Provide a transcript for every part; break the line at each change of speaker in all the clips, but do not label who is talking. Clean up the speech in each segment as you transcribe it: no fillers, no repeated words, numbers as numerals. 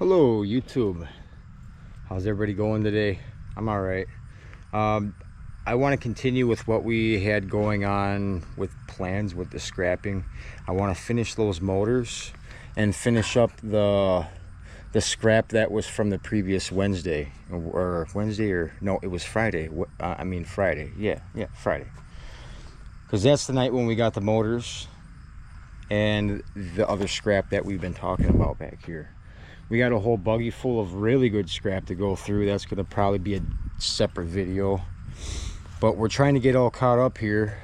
Hello YouTube, how's everybody going today? I'm all right. I want to continue with what we had going on with plans with the scrapping. I want to finish those motors and finish up the scrap that was from the previous Wednesday, or no, it was Friday. Friday. Yeah, Friday, because that's the night when we got the motors and the other scrap that we've been talking about back here. We got a whole buggy full of really good scrap to go through. That's going to probably be a separate video. But we're trying to get all caught up here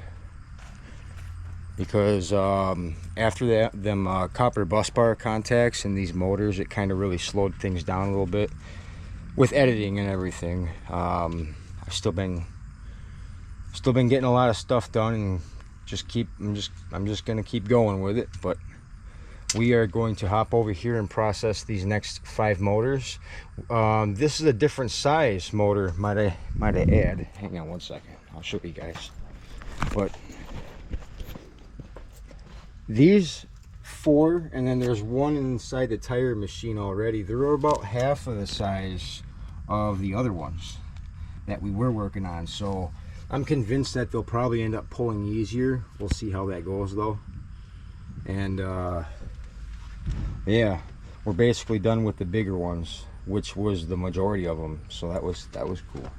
because after them copper bus bar contacts and these motors, it kind of really slowed things down a little bit with editing and everything. I've still been getting a lot of stuff done, and I'm just going to keep going with it. But we are going to hop over here and process these next 5 motors. This is a different size motor, might I add. Hang on one second, I'll show you guys. But these 4, and then there's one inside the tire machine already. They're about half of the size of the other ones that we were working on. So I'm convinced that they'll probably end up pulling easier. We'll see how that goes though. And yeah, we're basically done with the bigger ones, which was the majority of them, so that was cool.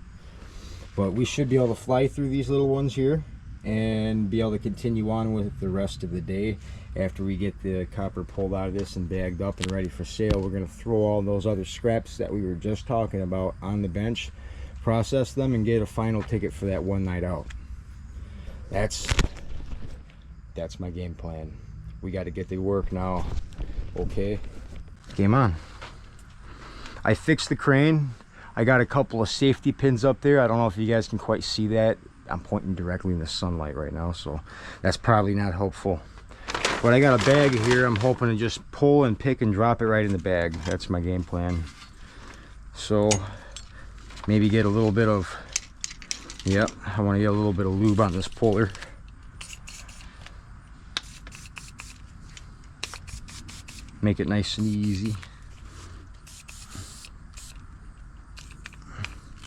But we should be able to fly through these little ones here and be able to continue on with the rest of the day. After we get the copper pulled out of this and bagged up and ready for sale, we're going to throw all those other scraps that we were just talking about on the bench, process them, and get a final ticket for that one night out. That's my game plan. We got to get to work now. Okay, game on. I fixed the crane. I got a couple of safety pins up there. I don't know if you guys can quite see that. I'm pointing directly in the sunlight right now, so that's probably not helpful. But I got a bag here. I'm hoping to just pull and pick and drop it right in the bag. That's my game plan. So maybe get a little bit of, yep, I want to get a little bit of lube on this puller. Make it nice and easy.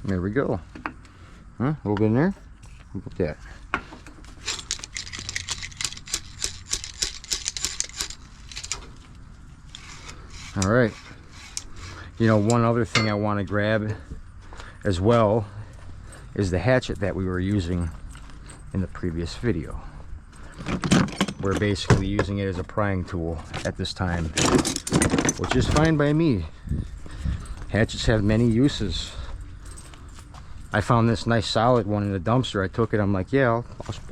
There we go. Huh? A little bit in there. Look at that. All right. You know, one other thing I want to grab as well is the hatchet that we were using in the previous video. We're basically using it as a prying tool at this time, which is fine by me. Hatchets have many uses. I found this nice solid one in the dumpster. I took it, I'm like, yeah,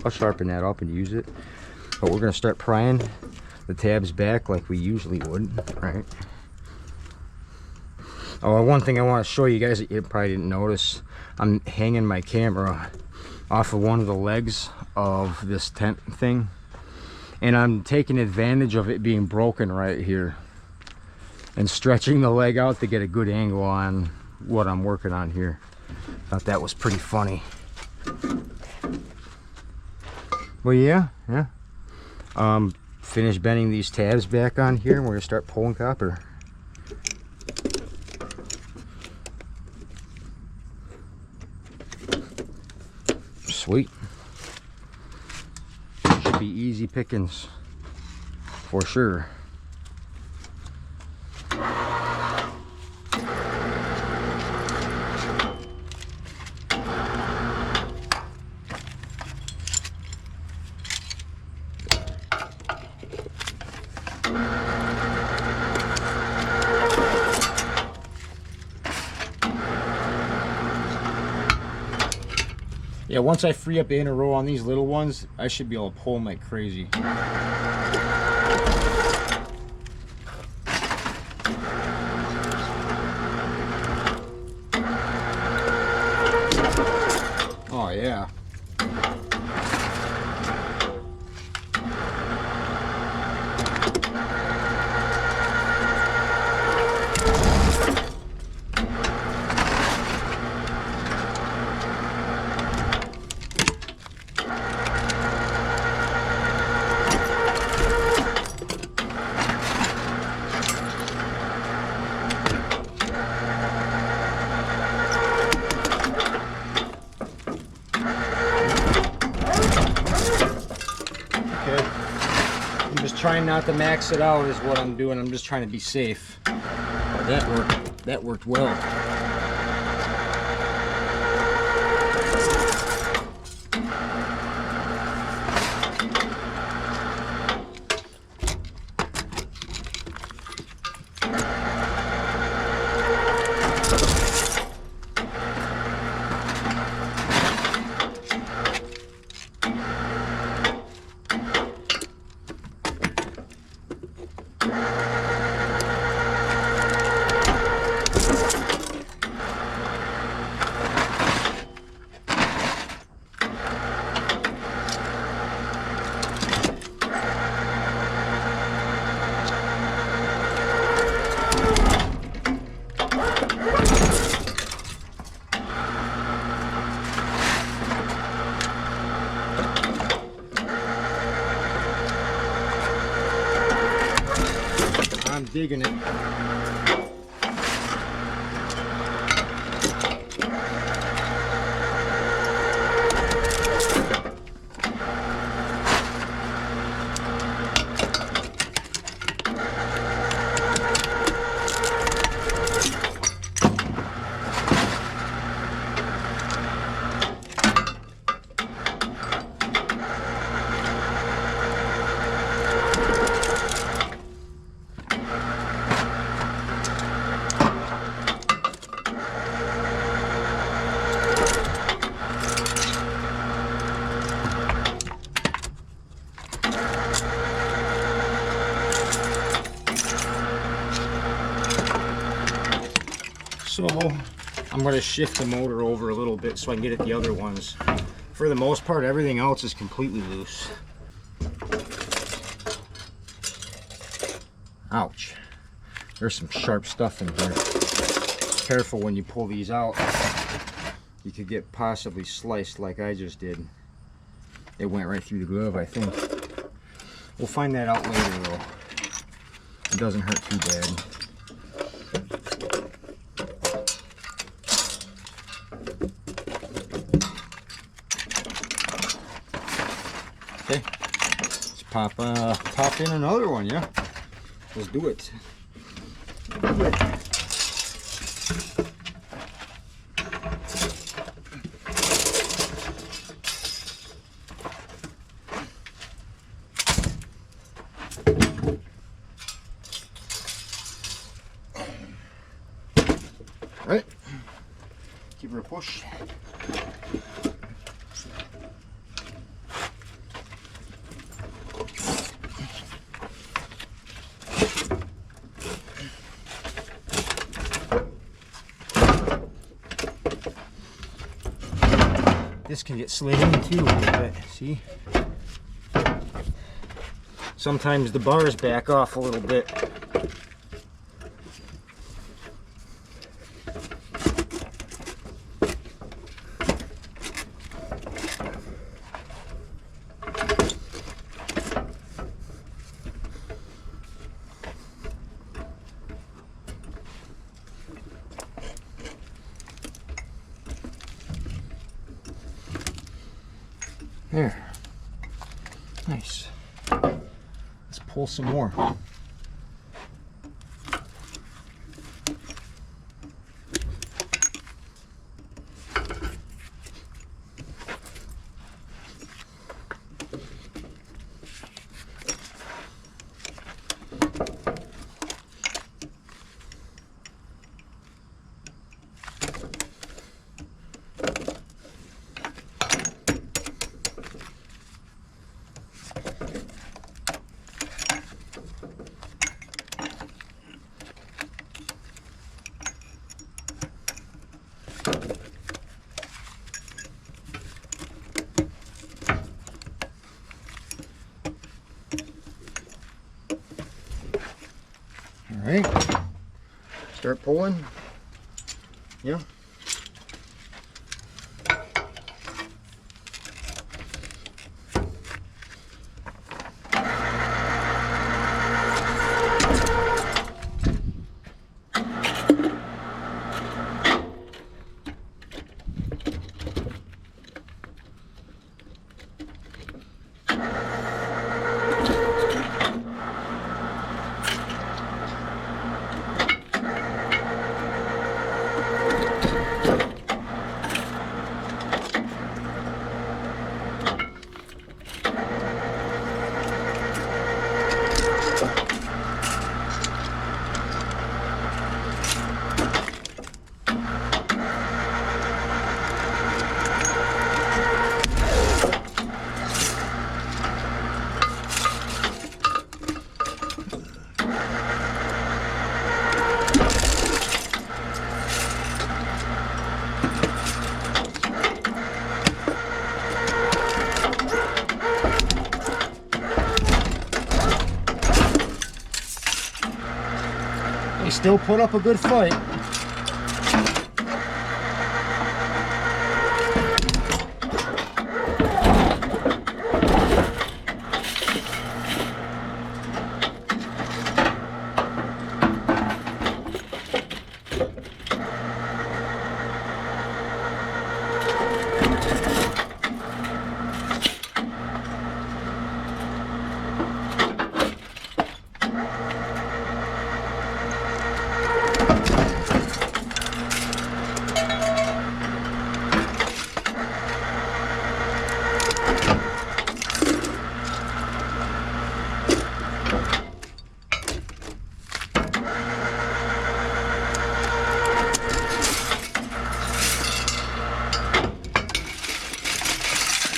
I'll sharpen that up and use it. But we're gonna start prying the tabs back like we usually would, right? Oh, one thing I want to show you guys that you probably didn't notice, I'm hanging my camera off of one of the legs of this tent thing, and I'm taking advantage of it being broken right here and stretching the leg out to get a good angle on what I'm working on here. Thought that was pretty funny. Well, yeah. Finish bending these tabs back on here, and we're gonna start pulling copper. Sweet. Should be easy pickings for sure. Yeah, once I free up the inner row on these little ones, I should be able to pull them like crazy. Oh yeah. trying not to max it out is what I'm doing. I'm just trying to be safe. That worked well. I'm digging it. So I'm going to shift the motor over a little bit so I can get at the other ones. For the most part, everything else is completely loose. Ouch. There's some sharp stuff in here. Careful when you pull these out. You could get possibly sliced like I just did. It went right through the glove, I think. We'll find that out later though. It doesn't hurt too bad. Okay, let's pop in another one, yeah? Let's do it. All right, give her a push. This can get slid in too, but see? Sometimes the bars back off a little bit. There. Nice. Let's pull some more. All right, start pulling. Yeah. still put up a good fight.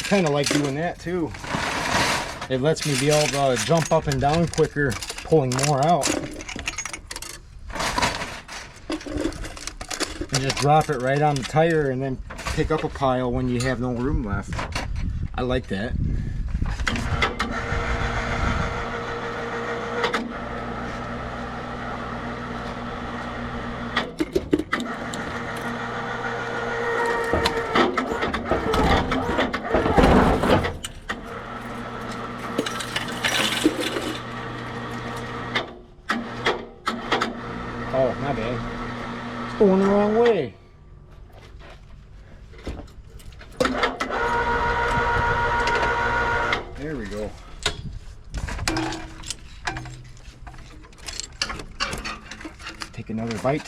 Kind of like doing that too. It lets me be able to jump up and down quicker, pulling more out. And just drop it right on the tire and then pick up a pile when you have no room left. I like that. Oh, my bad. It's going the wrong way. There we go. Take another bite.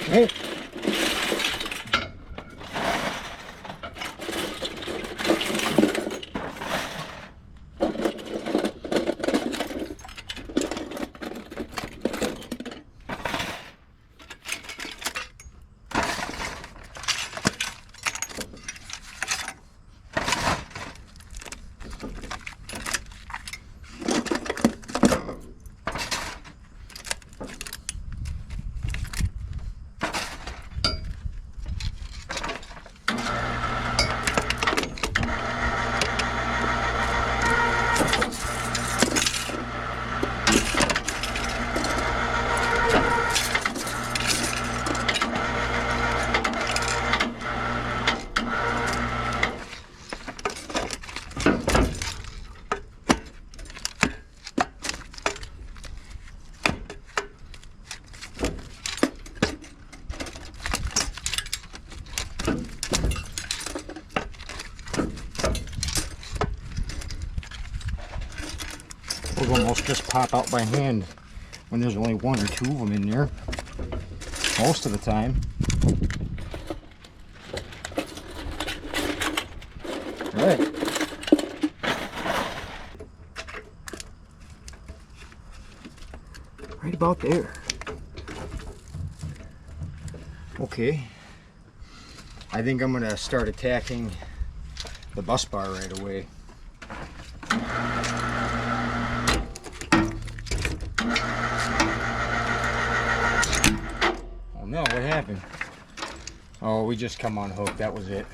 Hey. Those almost just pop out by hand when there's only one or two of them in there, most of the time. All right. Right about there. Okay. I think I'm gonna start attacking the bus bar right away. Oh no, what happened? Oh, we just come unhooked, that was it.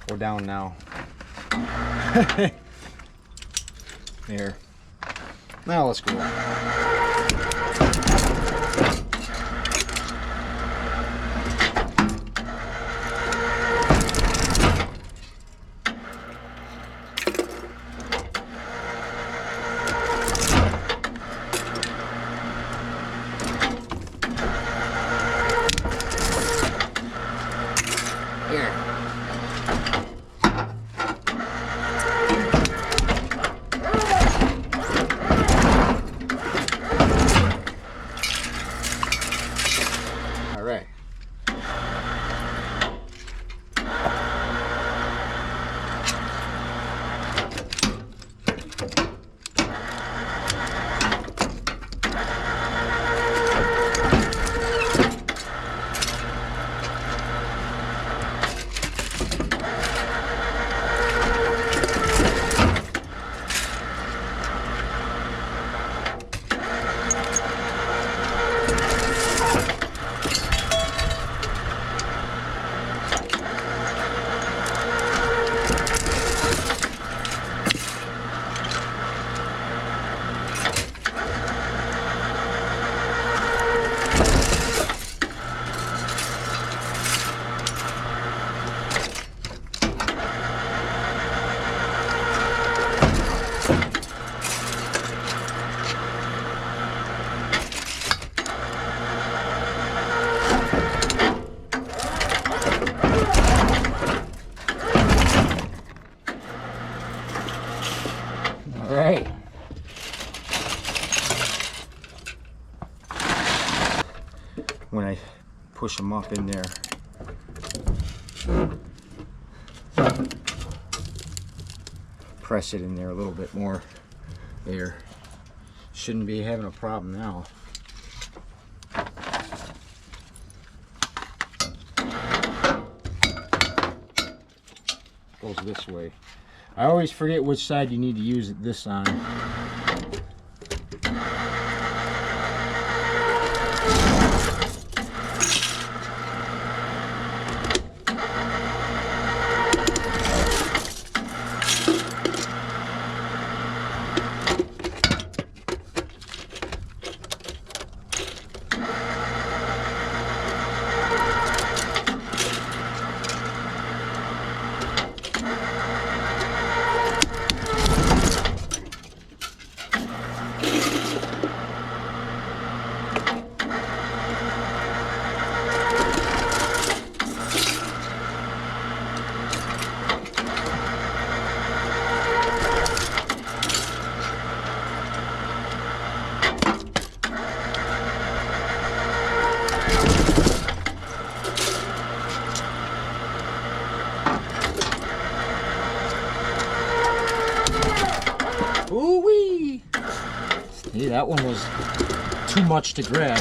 We're down now. There. Now let's go. push them up in there. Press it in there a little bit more. There. Shouldn't be having a problem now. Goes this way. I always forget which side you need to use this on. Ooh-wee! See, that one was too much to grab.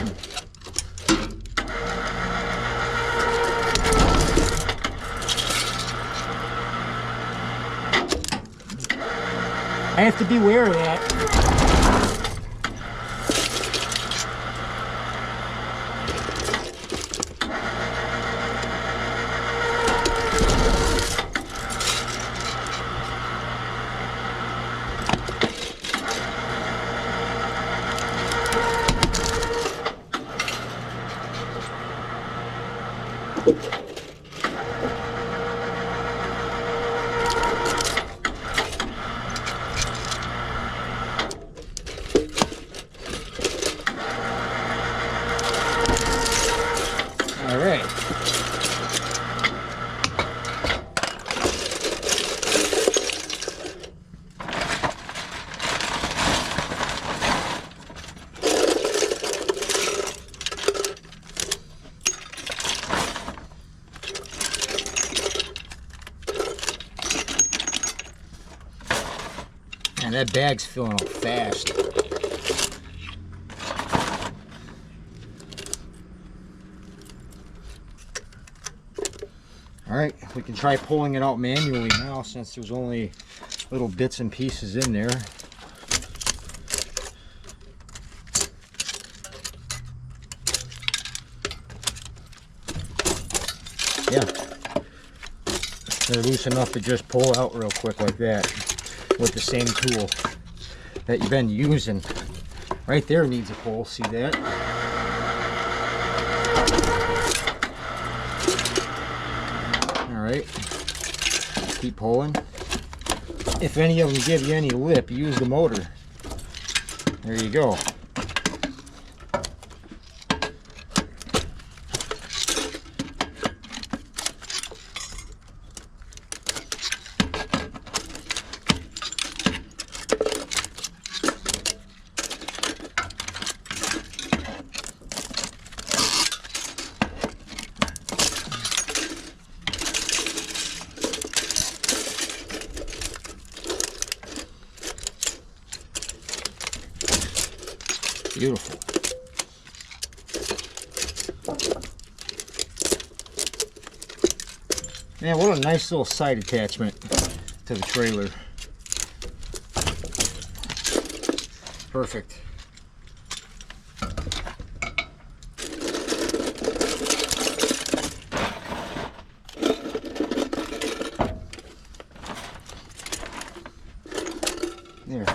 I have to be aware of that. All right. Man, that bag's filling up fast. All right, we can try pulling it out manually now since there's only little bits and pieces in there. Yeah, they're loose enough to just pull out real quick like that with the same tool that you've been using. Right there needs a pull, see that? Alright, keep pulling. If any of them give you any lip, use the motor. There you go. Beautiful. Man, what a nice little side attachment to the trailer. Perfect. There.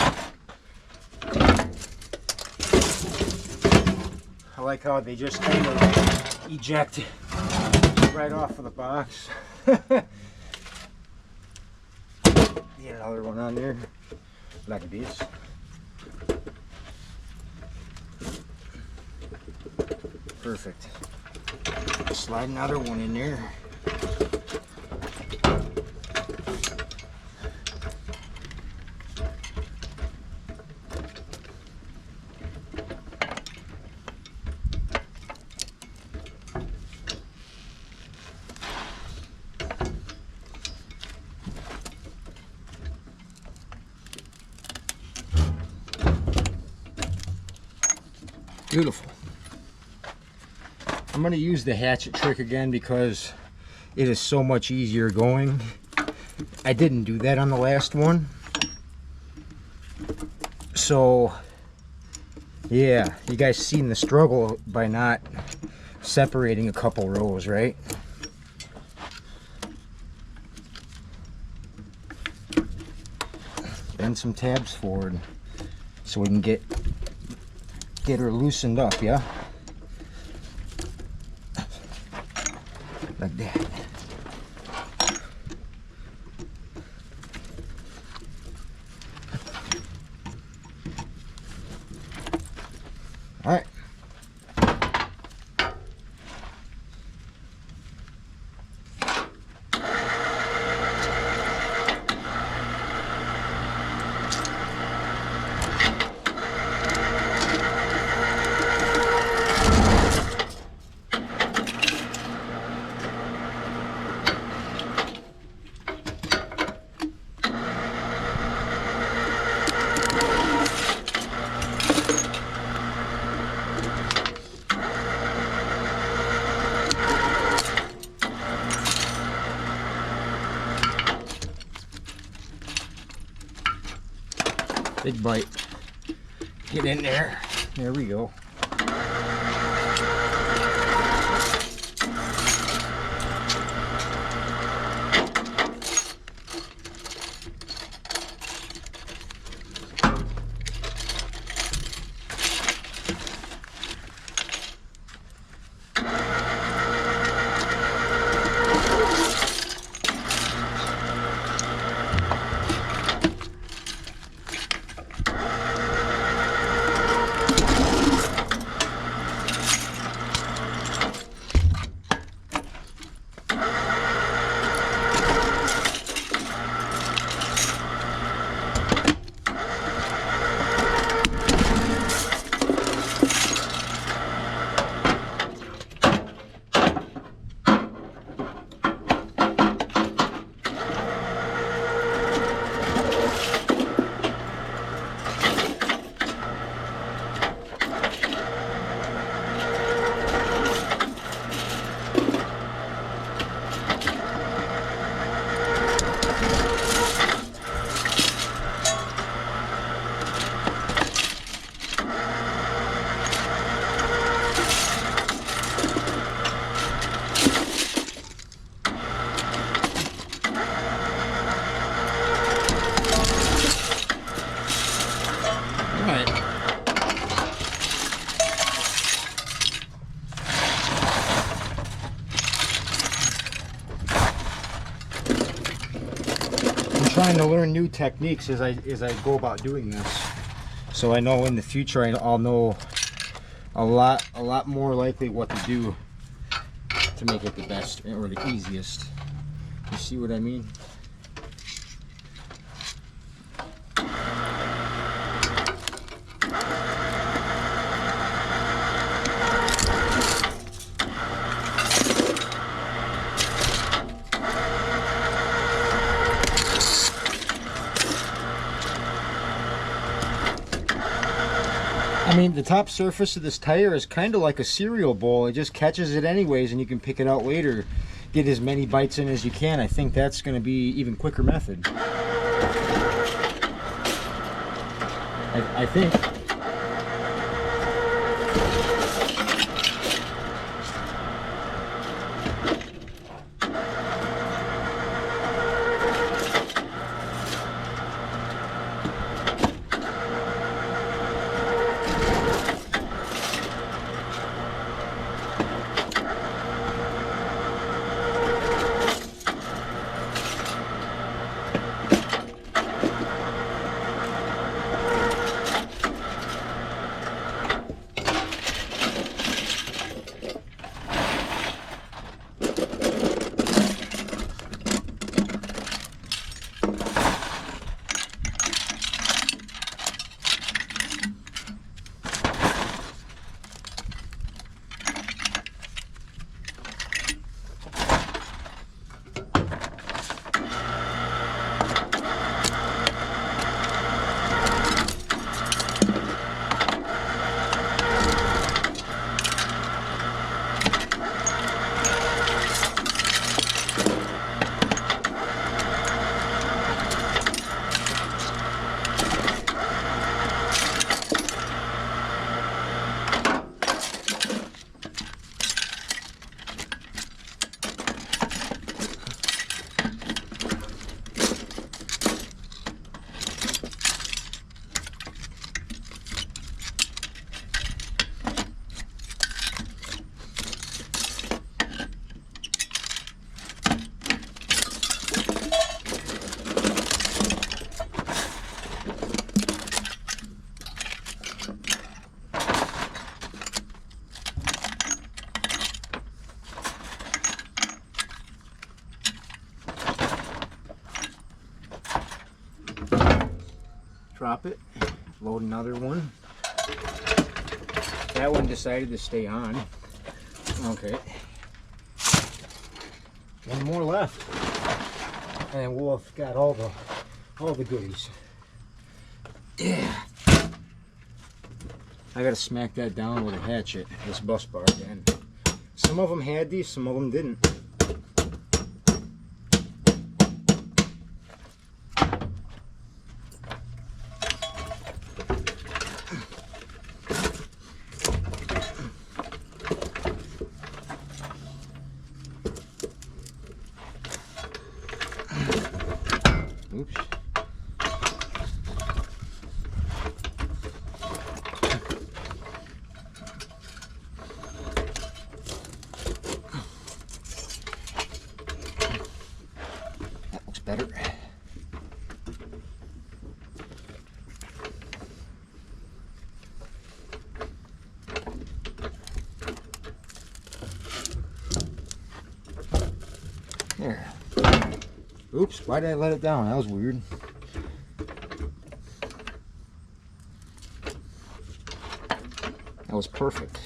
I like how they just kind of eject right off of the box. Get another one on there, like this. Perfect. Slide another one in there. beautiful. I'm going to use the hatchet trick again because it is so much easier going. I didn't do that on the last one. So, yeah, you guys seen the struggle by not separating a couple rows, right? Bend some tabs forward so we can get her loosened up, yeah? Like that. All right. Big bite. Get in there. There we go. Trying to learn new techniques as I go about doing this, so I know in the future I'll know a lot more likely what to do to make it the best or the easiest. You see what I mean? I mean, the top surface of this tire is kind of like a cereal bowl. It just catches it anyways, and you can pick it out later. Get as many bites in as you can. I think that's going to be even quicker method. I think. Drop it. Load another one. That one decided to stay on. Okay. One more left. And we'll have got all the goodies. Yeah. I gotta smack that down with a hatchet, this bus bar again. Some of them had these, some of them didn't. Oops. That looks better. There. Oops, why did I let it down? That was weird. That was perfect.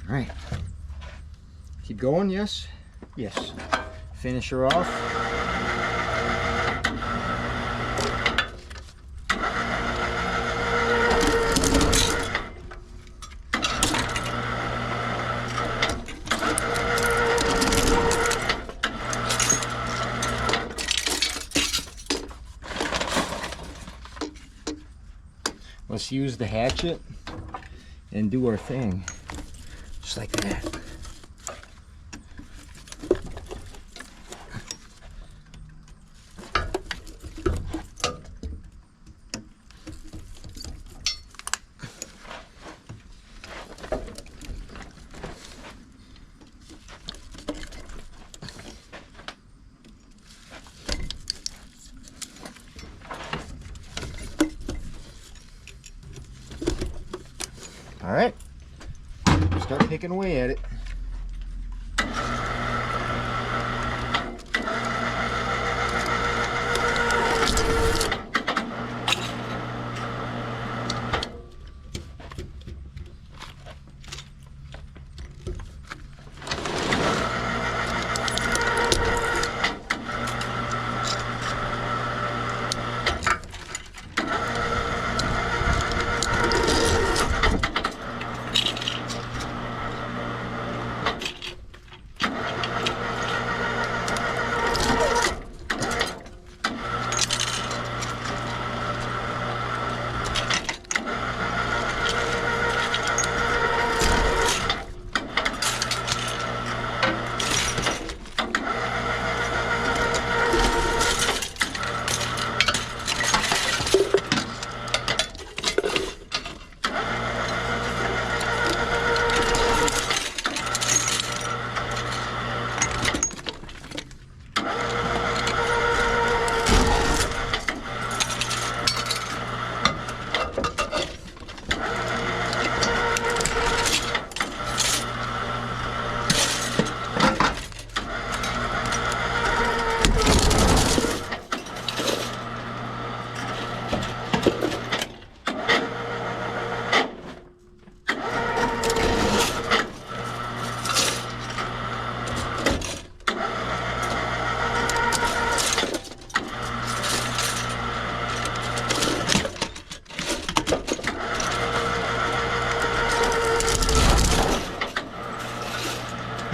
All right. Keep going, yes? Yes. Finish her off. Let's use the hatchet and do our thing, just like that. All right, start picking away at it.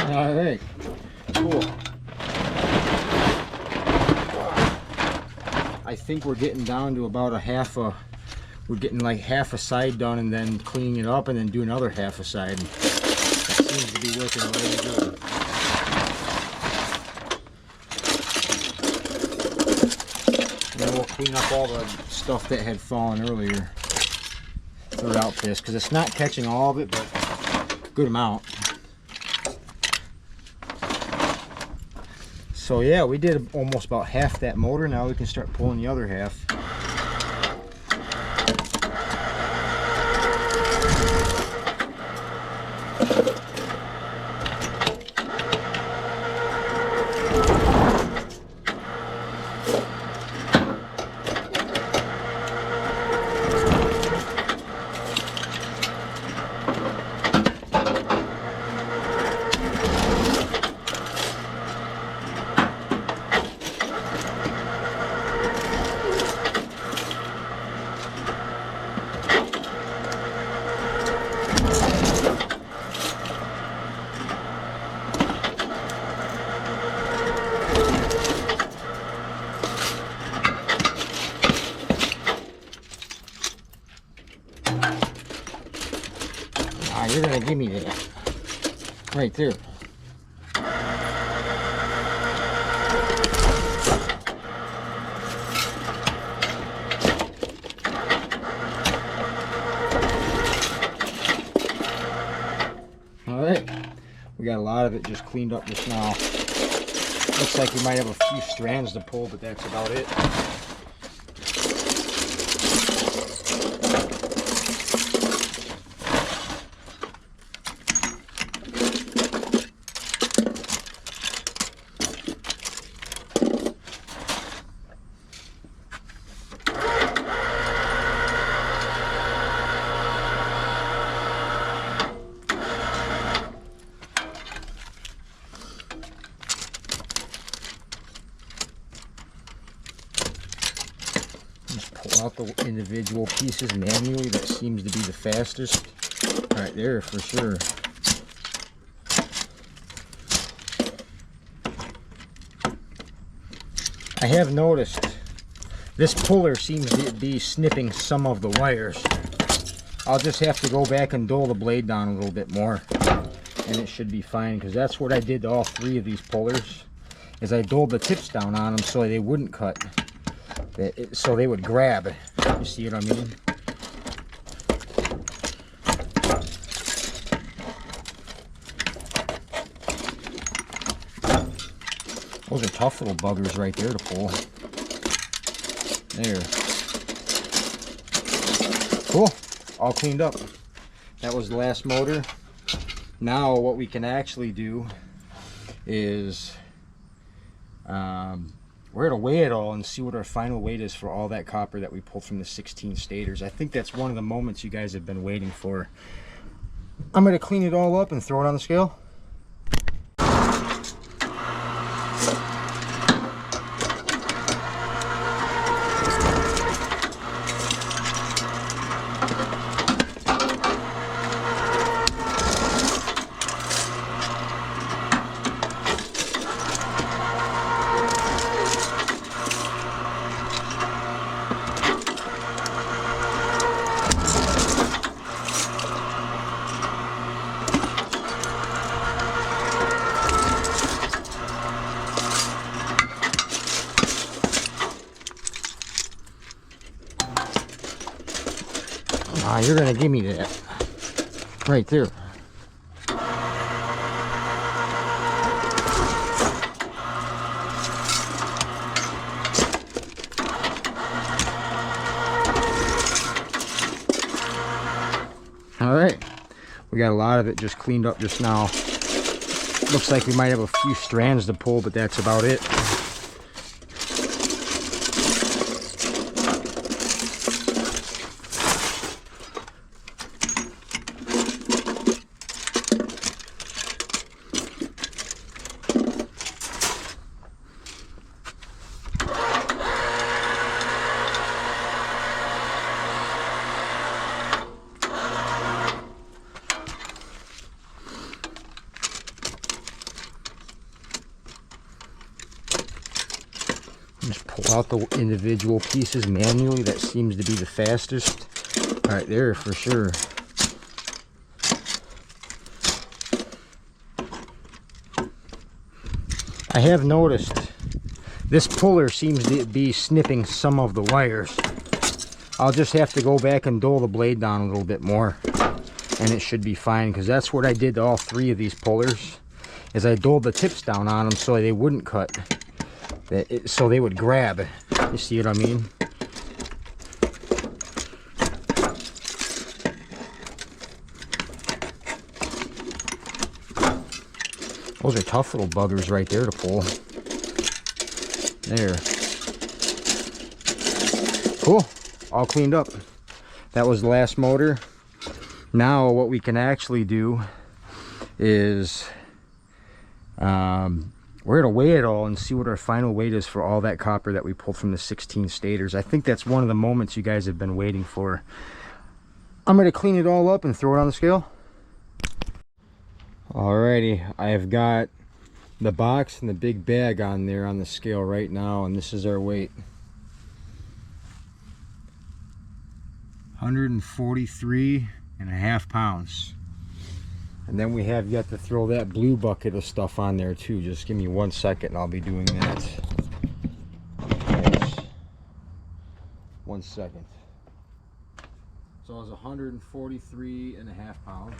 All right, cool. I think we're getting down to about we're getting like half a side done and then cleaning it up and then do another half a side. That seems to be working really good. And then we'll clean up all the stuff that had fallen earlier throughout this, because it's not catching all of it, but a good amount. So yeah, we did almost about half that motor. Now we can start pulling the other half. Ah, you're gonna give me that. Right there. Alright. We got a lot of it just cleaned up just now. Looks like we might have a few strands to pull, but that's about it. Just pull out the individual pieces manually. That seems to be the fastest. Right there for sure. I have noticed this puller seems to be snipping some of the wires. I'll just have to go back and dull the blade down a little bit more, and it should be fine, because that's what I did to all three of these pullers, is I dulled the tips down on them so they wouldn't cut, so they would grab. You see what I mean? Those are tough little buggers right there to pull. There. Cool. All cleaned up. That was the last motor. Now what we can actually do is we're going to weigh it all and see what our final weight is for all that copper that we pulled from the 16 stators. I think that's one of the moments you guys have been waiting for. I'm going to clean it all up and throw it on the scale. Ah, you're gonna give me that right there. All right, we got a lot of it just cleaned up just now. Looks like we might have a few strands to pull, but that's about it. Just pull out the individual pieces manually. That seems to be the fastest. Right there for sure. I have noticed this puller seems to be snipping some of the wires. I'll just have to go back and dull the blade down a little bit more, and it should be fine, because that's what I did to all three of these pullers, is I dulled the tips down on them so they wouldn't cut, so they would grab. You see what I mean? Those are tough little buggers right there to pull. There. Cool. All cleaned up. That was the last motor. Now what we can actually do is we're going to weigh it all and see what our final weight is for all that copper that we pulled from the 16 stators. I think that's one of the moments you guys have been waiting for. I'm going to clean it all up and throw it on the scale. Alrighty, I've got the box and the big bag on there on the scale right now, and this is our weight. 143.5 pounds. And then we have yet to throw that blue bucket of stuff on there too. Just give me 1 second and I'll be doing that. Yes. 1 second. So it was 143.5 pounds.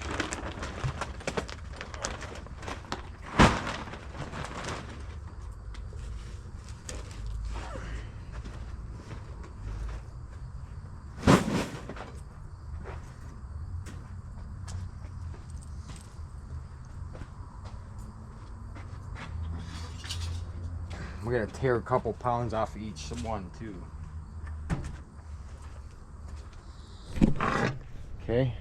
We're gonna tear a couple pounds off of each one too. Okay.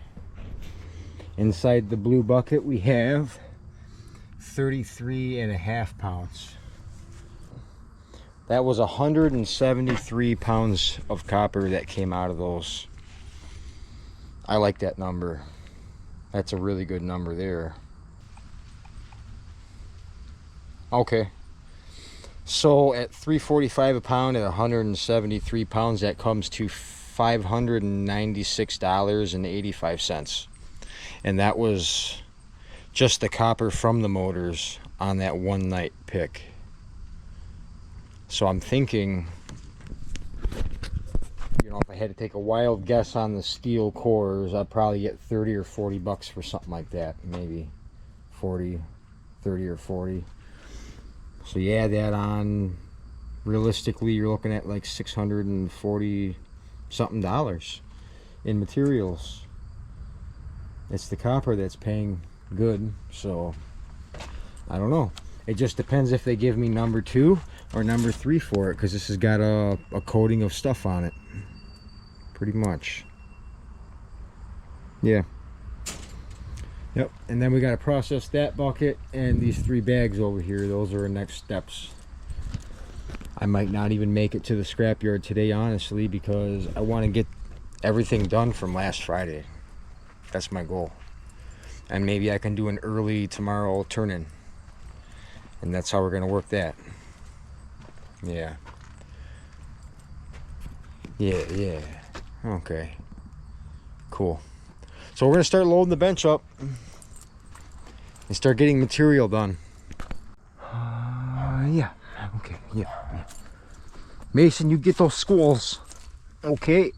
Inside the blue bucket we have 33.5 pounds. That was 173 pounds of copper that came out of those. I like that number. That's a really good number there. Okay. So at $3.45 a pound at 173 pounds, that comes to $596.85. And that was just the copper from the motors on that one night pick. So I'm thinking, you know, if I had to take a wild guess on the steel cores, I'd probably get 30 or 40 bucks for something like that. Maybe 40, 30 or 40. So you add that on, realistically you're looking at like $640 something in materials. It's the copper that's paying good, so I don't know. It just depends if they give me number 2 or number 3 for it, because this has got a coating of stuff on it. Pretty much. Yeah. Yep, and then we got to process that bucket and these 3 bags over here. Those are our next steps. I might not even make it to the scrapyard today, honestly, because I want to get everything done from last Friday. That's my goal. And maybe I can do an early tomorrow turn-in. And that's how we're going to work that. Yeah. Yeah. Okay. Cool. So we're going to start loading the bench up and start getting material done. Yeah. Okay. Yeah. Mason, you get those squirrels. Okay.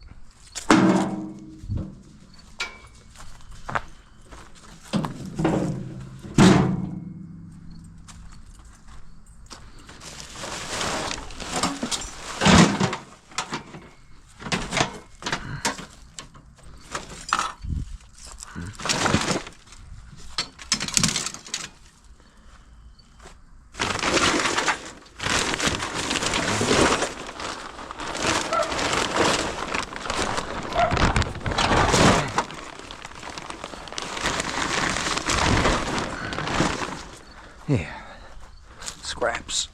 Yeah, scraps.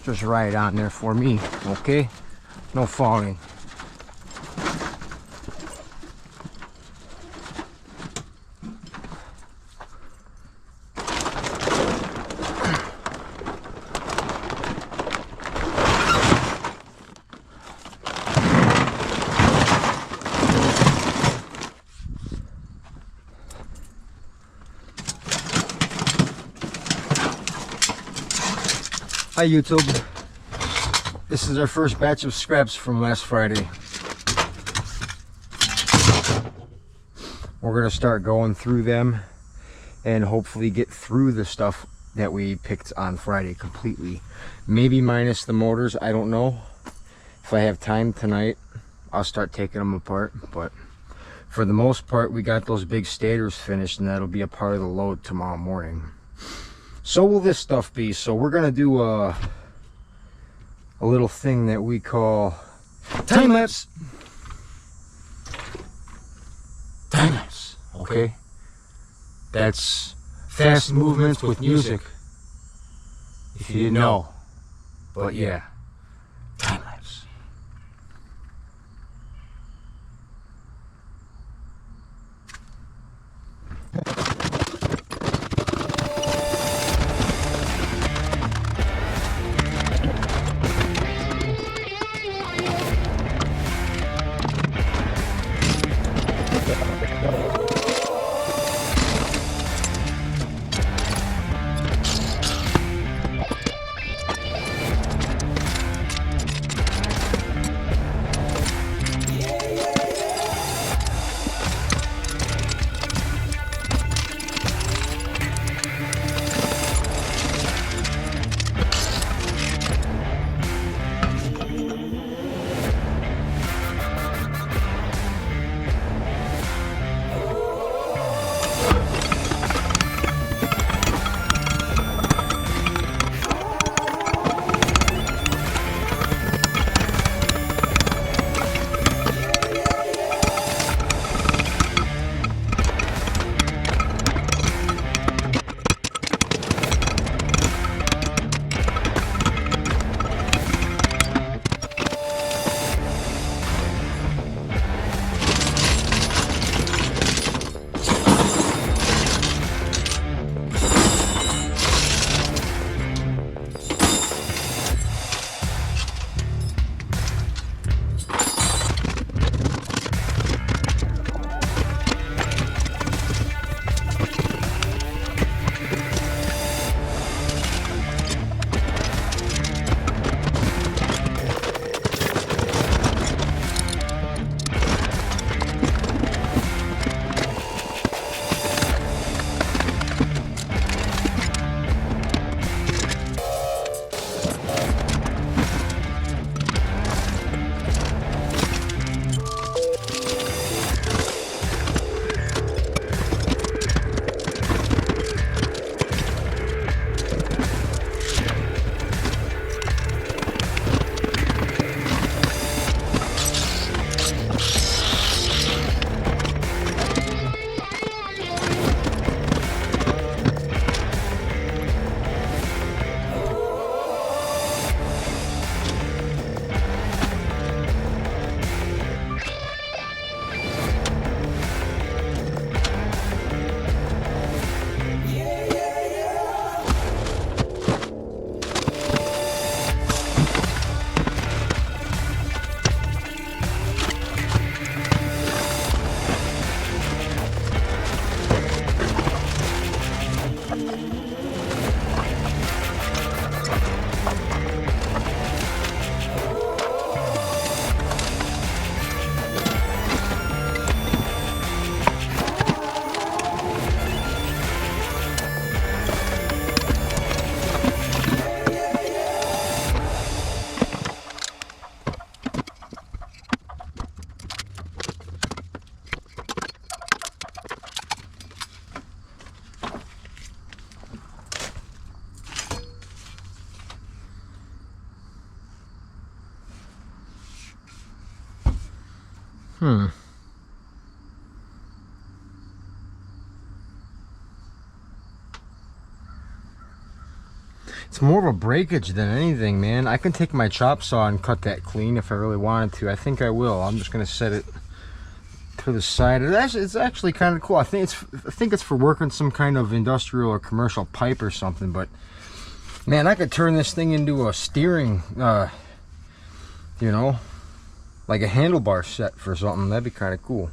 Just right on there for me, okay? No falling. Hi YouTube. This is our first batch of scraps from last Friday. We're gonna start going through them and hopefully get through the stuff that we picked on Friday completely. Maybe minus the motors, I don't know. If I have time tonight, I'll start taking them apart, but for the most part, we got those big stators finished and that'll be a part of the load tomorrow morning. So will this stuff be. So we're gonna do a little thing that we call time-lapse. Time-lapse, okay? That's fast movements with music, if you didn't know. But yeah, time-lapse. It's more of a breakage than anything, man. I can take my chop saw and cut that clean if I really wanted to. I think I will. I'm just gonna set it to the side. It's actually kind of cool. I think it's for working some kind of industrial or commercial pipe or something. But man, I could turn this thing into a steering, you know, like a handlebar set for something. That'd be kind of cool.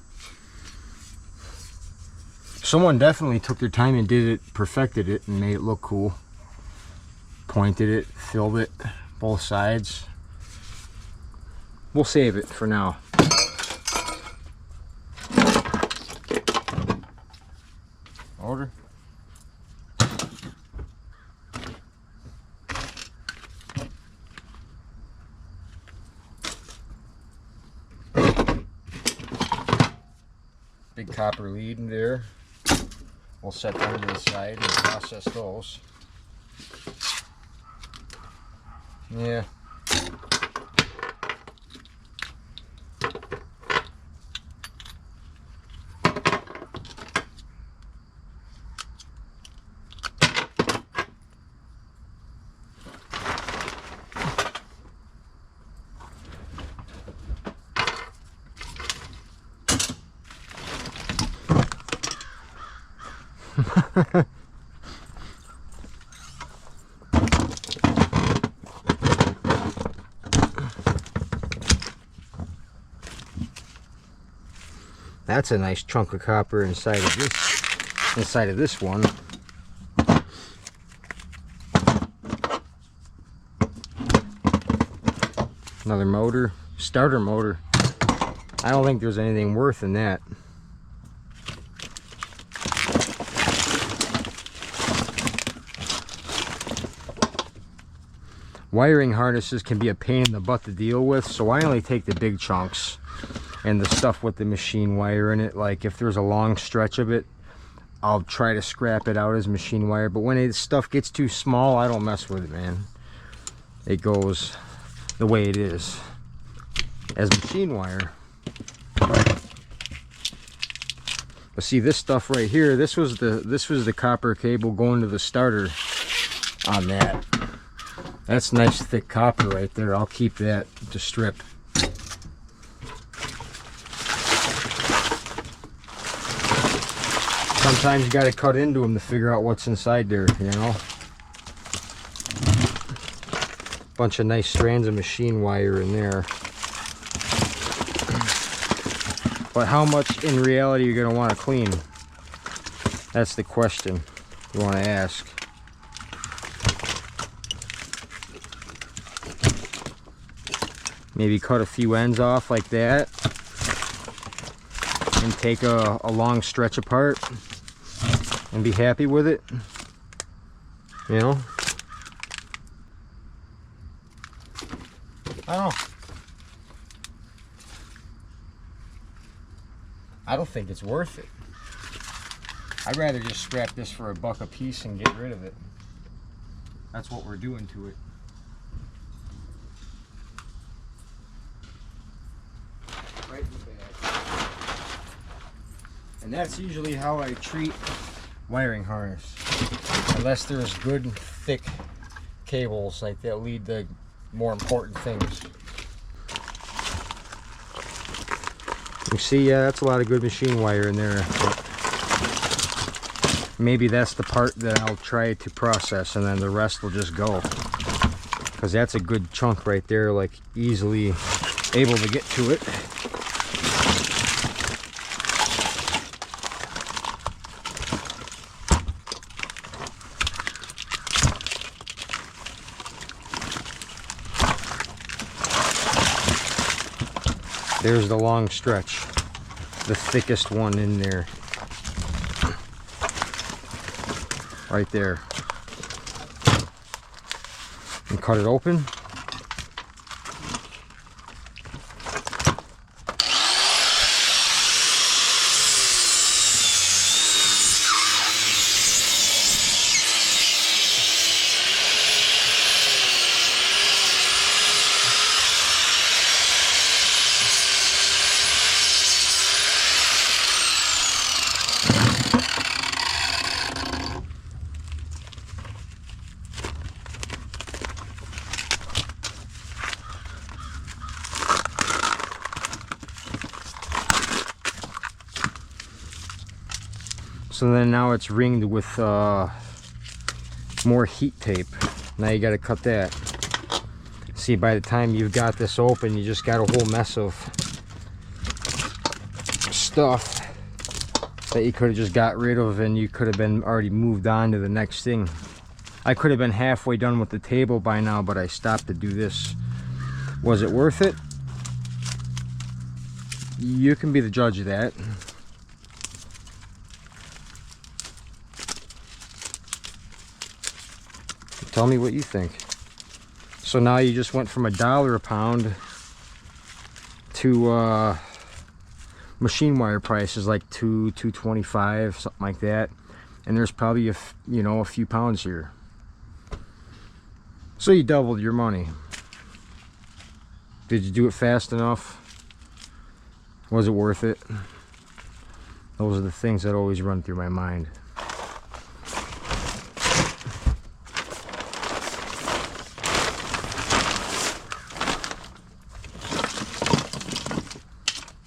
Someone definitely took their time and did it, perfected it, and made it look cool. Pointed it, filled it, both sides. We'll save it for now. Order. Big copper lead in there. We'll set them to the side and process those. Yeah. That's a nice chunk of copper inside of this one. Another motor, starter motor. I don't think there's anything worse than that. Wiring harnesses can be a pain in the butt to deal with, so I only take the big chunks and the stuff with the machine wire in it. Like if there's a long stretch of it, I'll try to scrap it out as machine wire, but when stuff gets too small, I don't mess with it, man. It goes the way it is as machine wire. But see, this stuff right here, this was the copper cable going to the starter on that. That's nice thick copper right there. I'll keep that to strip. Sometimes you got to cut into them to figure out what's inside there, you know. Bunch of nice strands of machine wire in there. But how much in reality you're going to want to clean? That's the question you want to ask. Maybe cut a few ends off like that and take a long stretch apart and be happy with it, you know. I don't know. I don't think it's worth it. I'd rather just scrap this for $1 a piece and get rid of it. That's what we're doing to it. Right in the back. And that's usually how I treat wiring harness. Unless there's good thick cables like that lead to more important things. You see, yeah, that's a lot of good machine wire in there. But maybe that's the part that I'll try to process, and then the rest will just go. Because that's a good chunk right there, like easily able to get to it. There's the long stretch, the thickest one in there. Right there. And cut it open. So then now it's ringed with more heat tape. Now you got to cut that. See, by the time you've got this open, you just got a whole mess of stuff that you could have just got rid of, and you could have been already moved on to the next thing. I could have been halfway done with the table by now, but I stopped to do this. Was it worth it? You can be the judge of that. Tell me what you think. So now you just went from $1 a pound to machine wire prices like $2.25, something like that, and there's probably a few pounds here. So you doubled your money. Did you do it fast enough? Was it worth it? Those are the things that always run through my mind.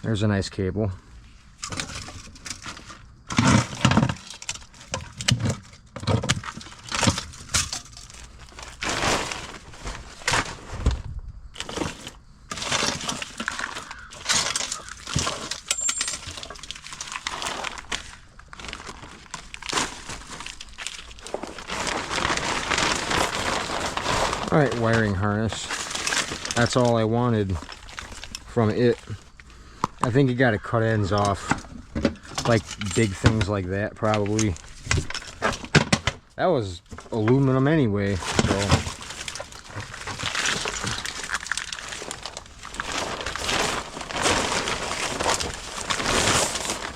There's a nice cable. All right, wiring harness. That's all I wanted from it. I think you gotta cut ends off, like big things like that probably. That was aluminum anyway, so.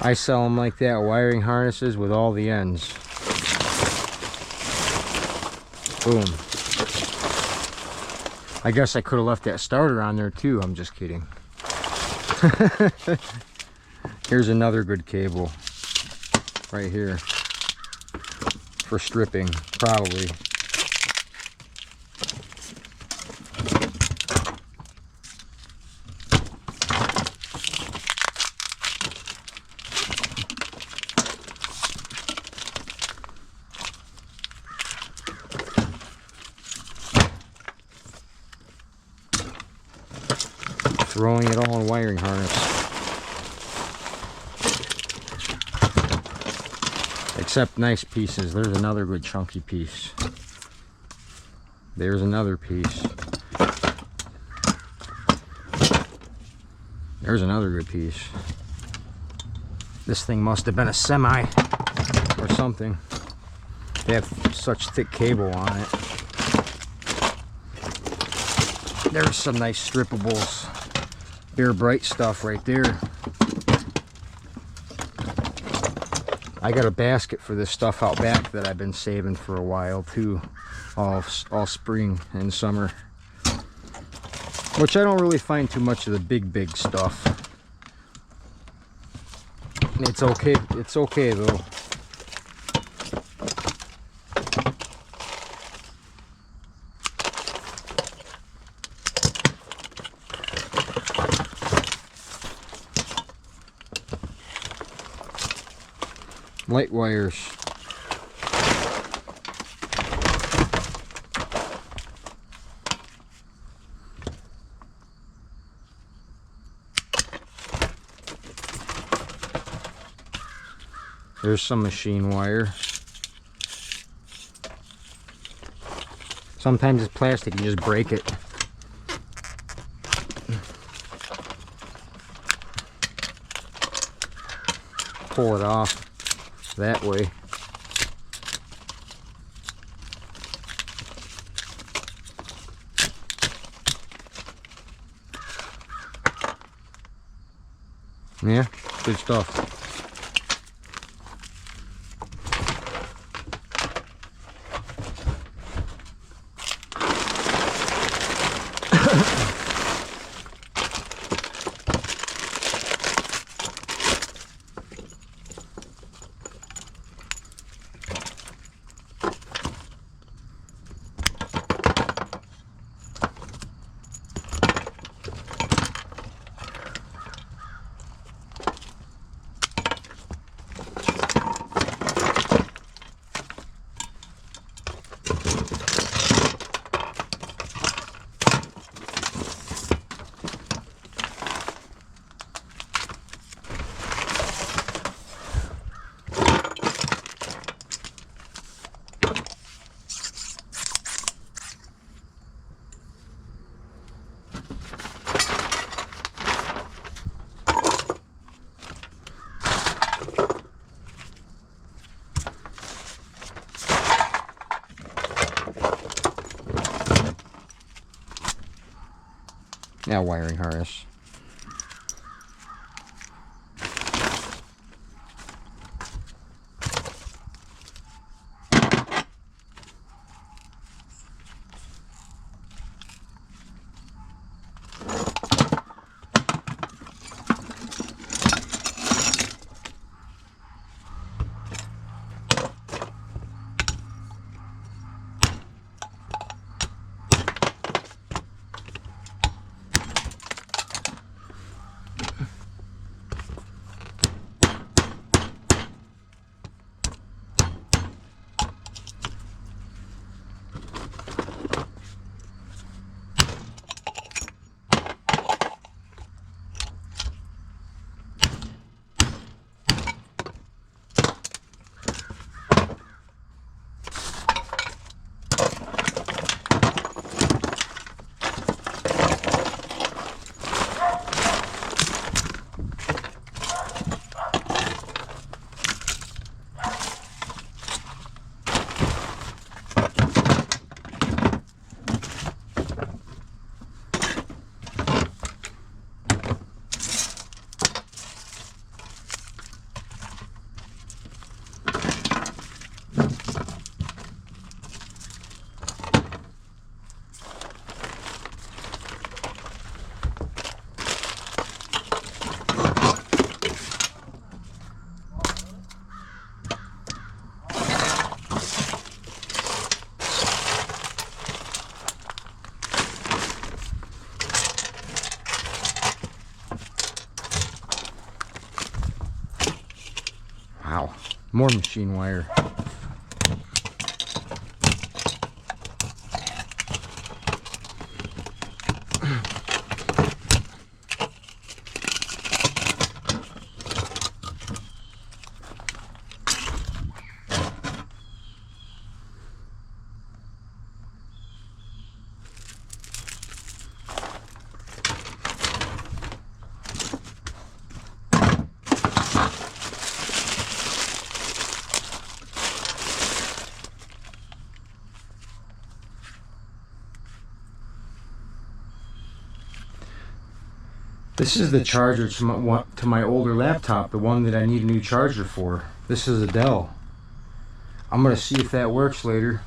I sell them like that, wiring harnesses with all the ends. Boom. I guess I could have left that starter on there too, I'm just kidding. Here's another good cable right here for stripping, probably. Throwing it all in wiring harness. Except nice pieces. There's another good chunky piece. There's another piece. There's another good piece. This thing must have been a semi or something. They have such thick cable on it. There's some nice strippables. Bare bright stuff right there. I got a basket for this stuff out back that I've been saving for a while too, all spring and summer, which I don't really find too much of the big stuff. It's okay though. Light wires. There's some machine wire. Sometimes it's plastic, you just break it. Pull it off that way. Yeah, good stuff. Now wiring harness. Wow, more machine wire. This is the charger to my older laptop, the one that I need a new charger for. This is a Dell. I'm gonna see if that works later.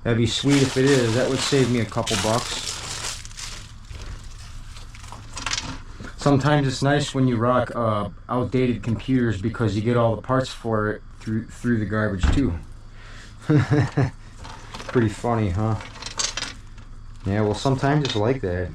That'd be sweet if it is. That would save me a couple bucks. Sometimes it's nice when you rock outdated computers because you get all the parts for it through the garbage too. Pretty funny, huh? Yeah, well, sometimes it's like that.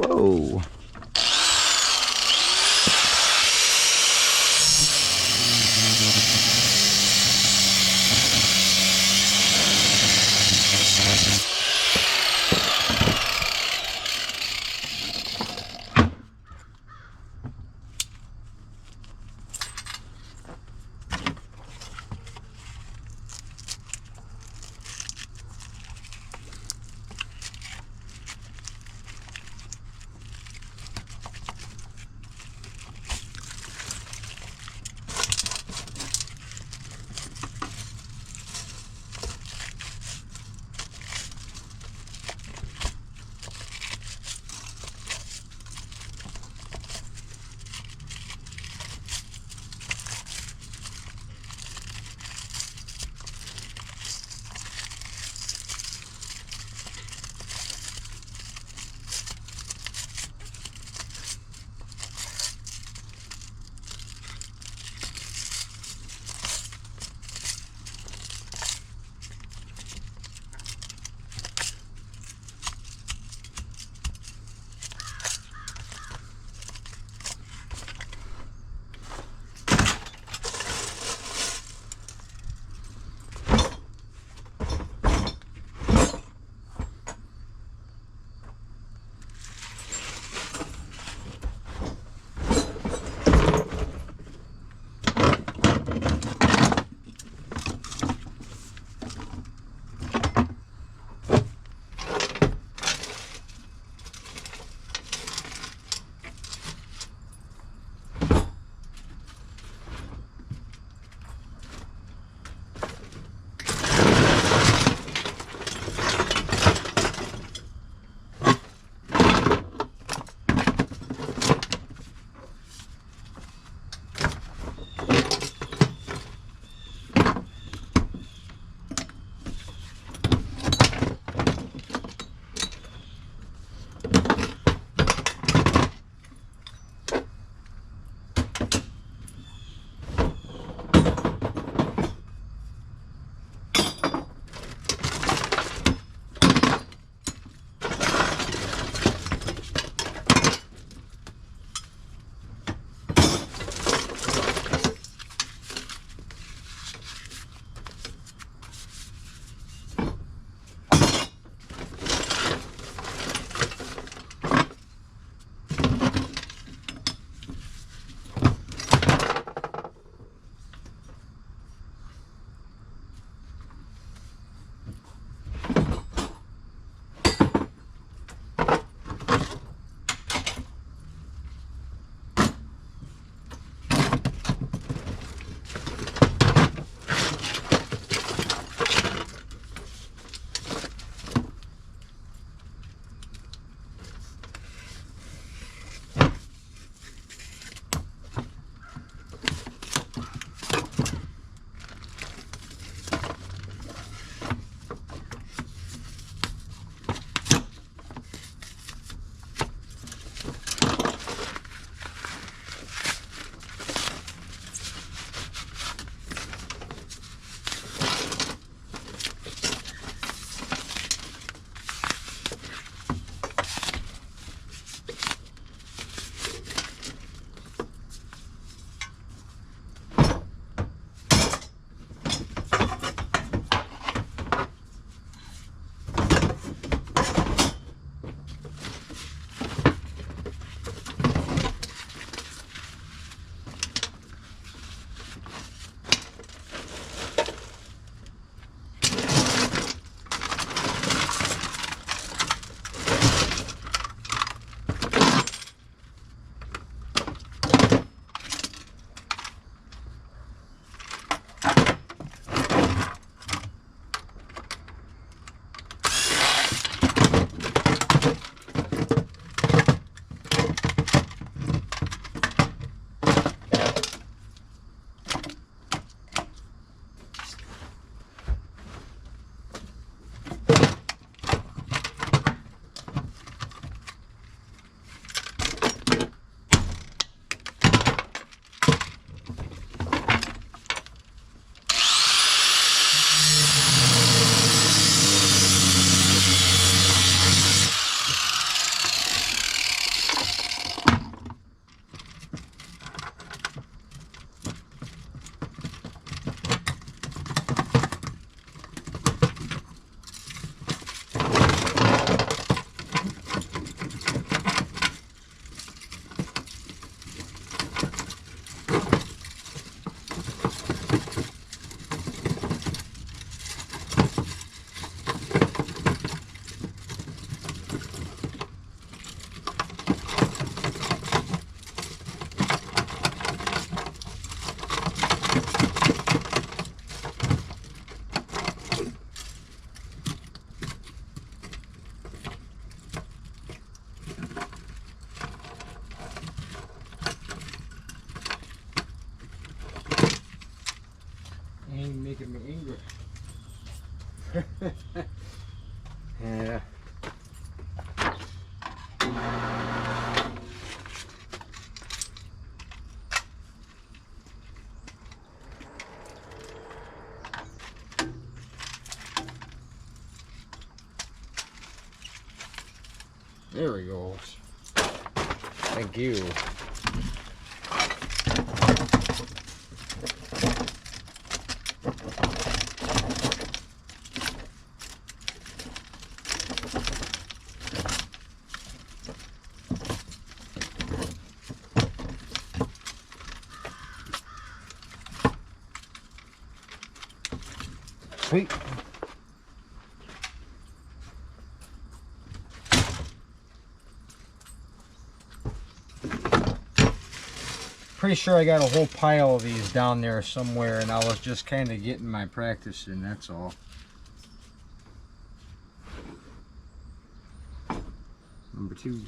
Whoa. Yeah. There he goes. Thank you. Sweet. Pretty sure I got a whole pile of these down there somewhere, and I was just kind of getting my practice in, that's all. Number 2.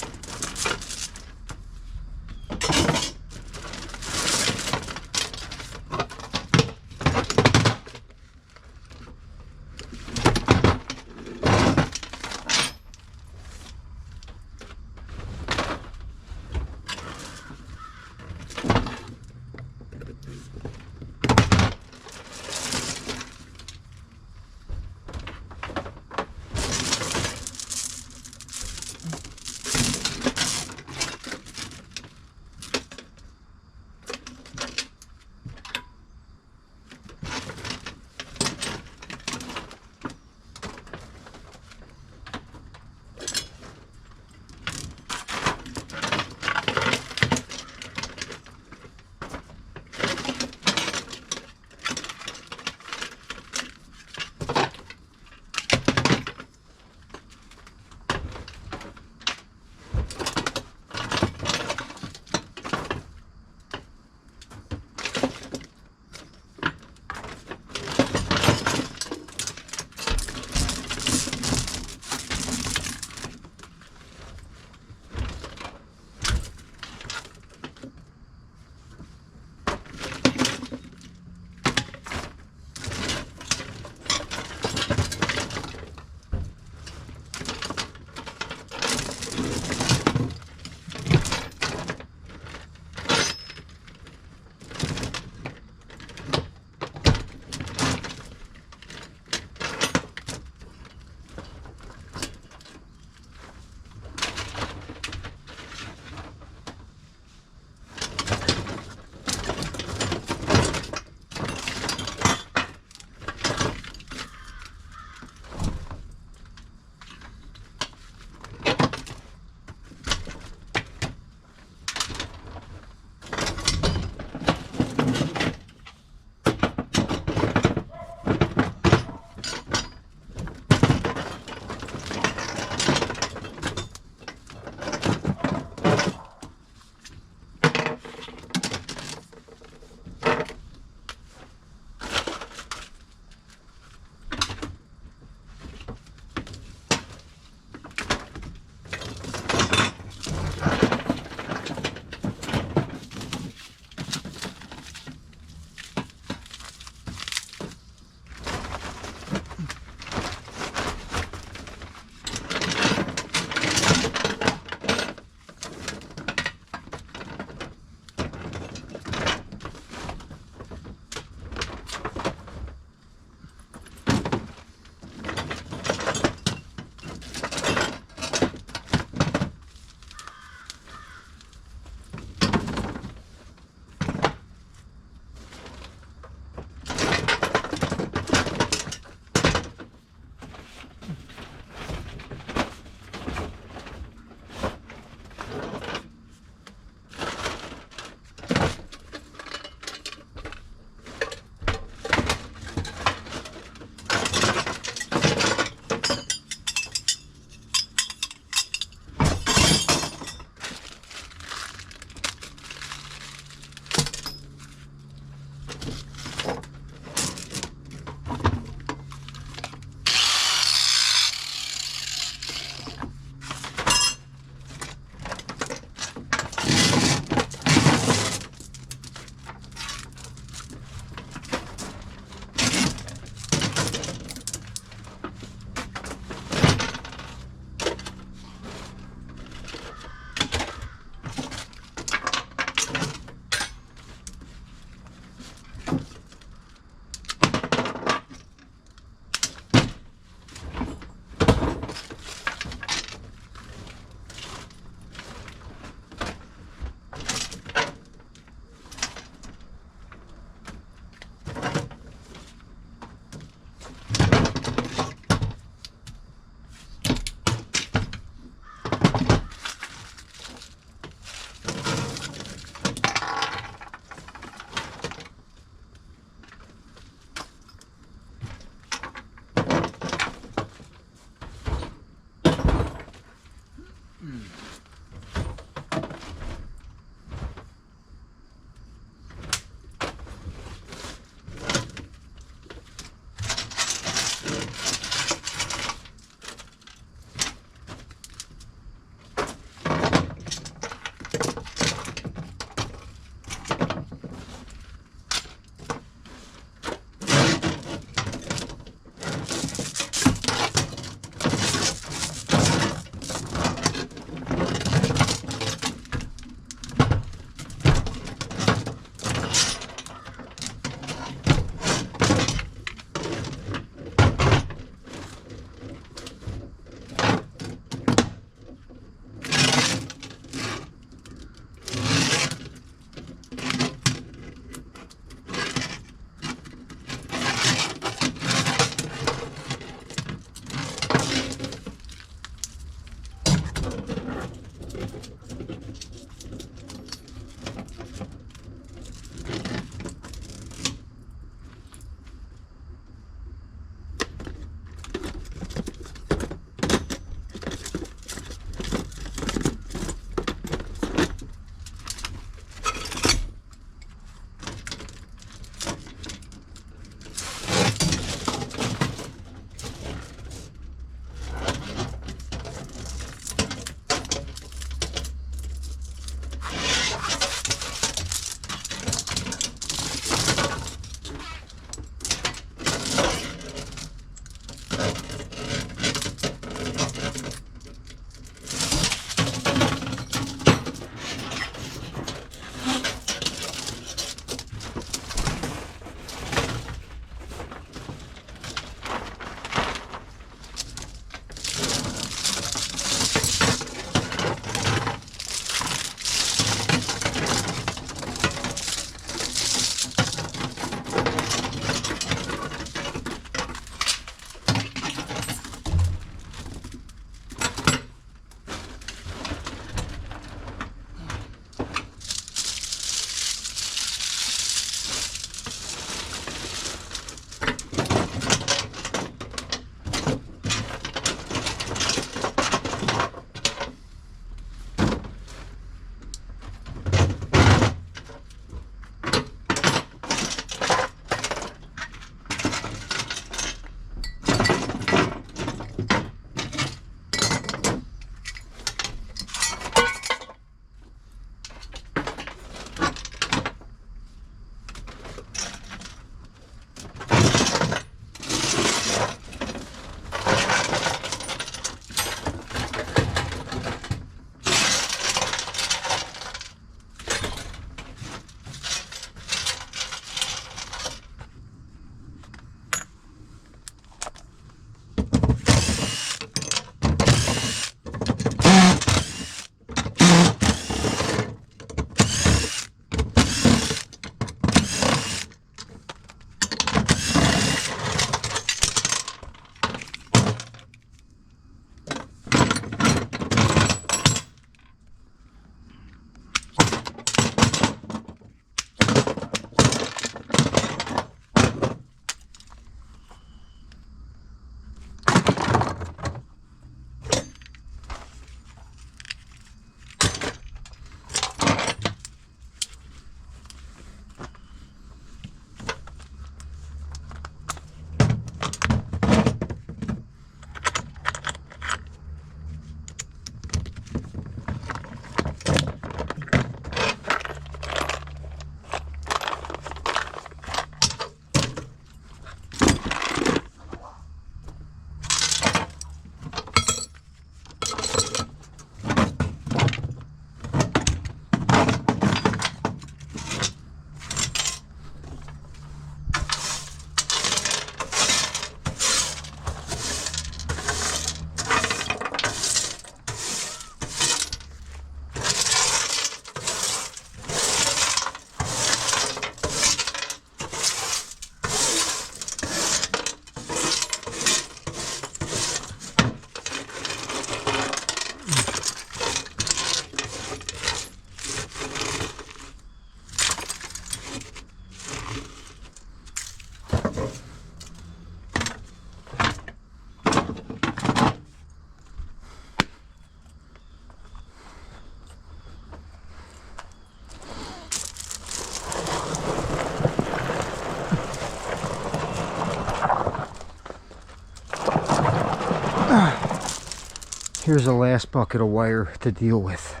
Here's the last bucket of wire to deal with.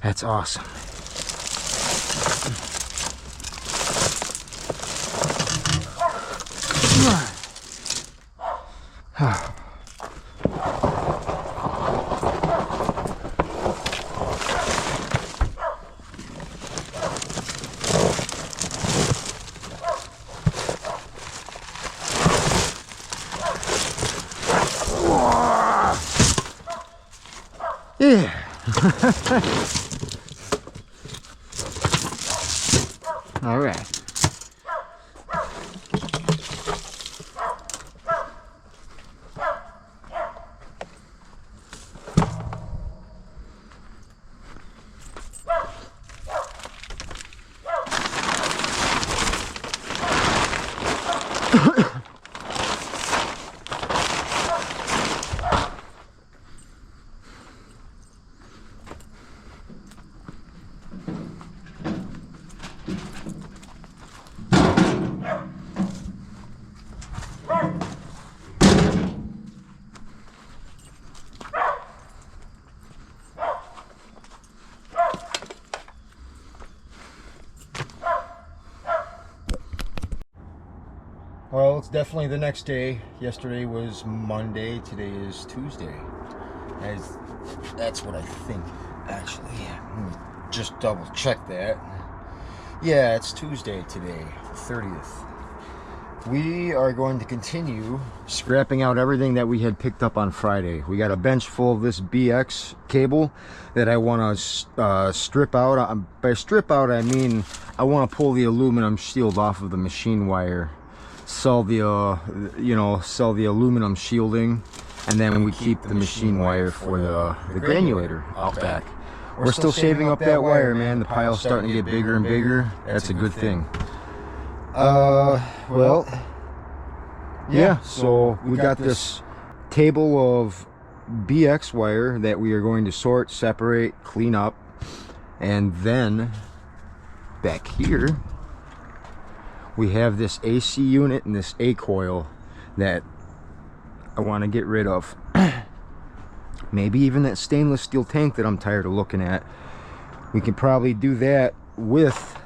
That's awesome. Yeah. All right. Well, it's definitely the next day. Yesterday was Monday. Today is Tuesday. That's what I think, actually. Let me just double check that. Yeah, it's Tuesday today, the 30th. We are going to continue scrapping out everything that we had picked up on Friday. We got a bench full of this BX cable that I want to strip out. By strip out, I mean I want to pull the aluminum shield off of the machine wire. Sell the sell the aluminum shielding, and then we keep the machine wire for the granulator out back. We're still saving up that wire, man. The pile's starting to get bigger and bigger. That's a good thing. Well, yeah, so we got this table of BX wire that we are going to sort, separate, clean up, and then back here we have this AC unit and this A coil that I want to get rid of. Maybe even that stainless steel tank that I'm tired of looking at. We can probably do that with...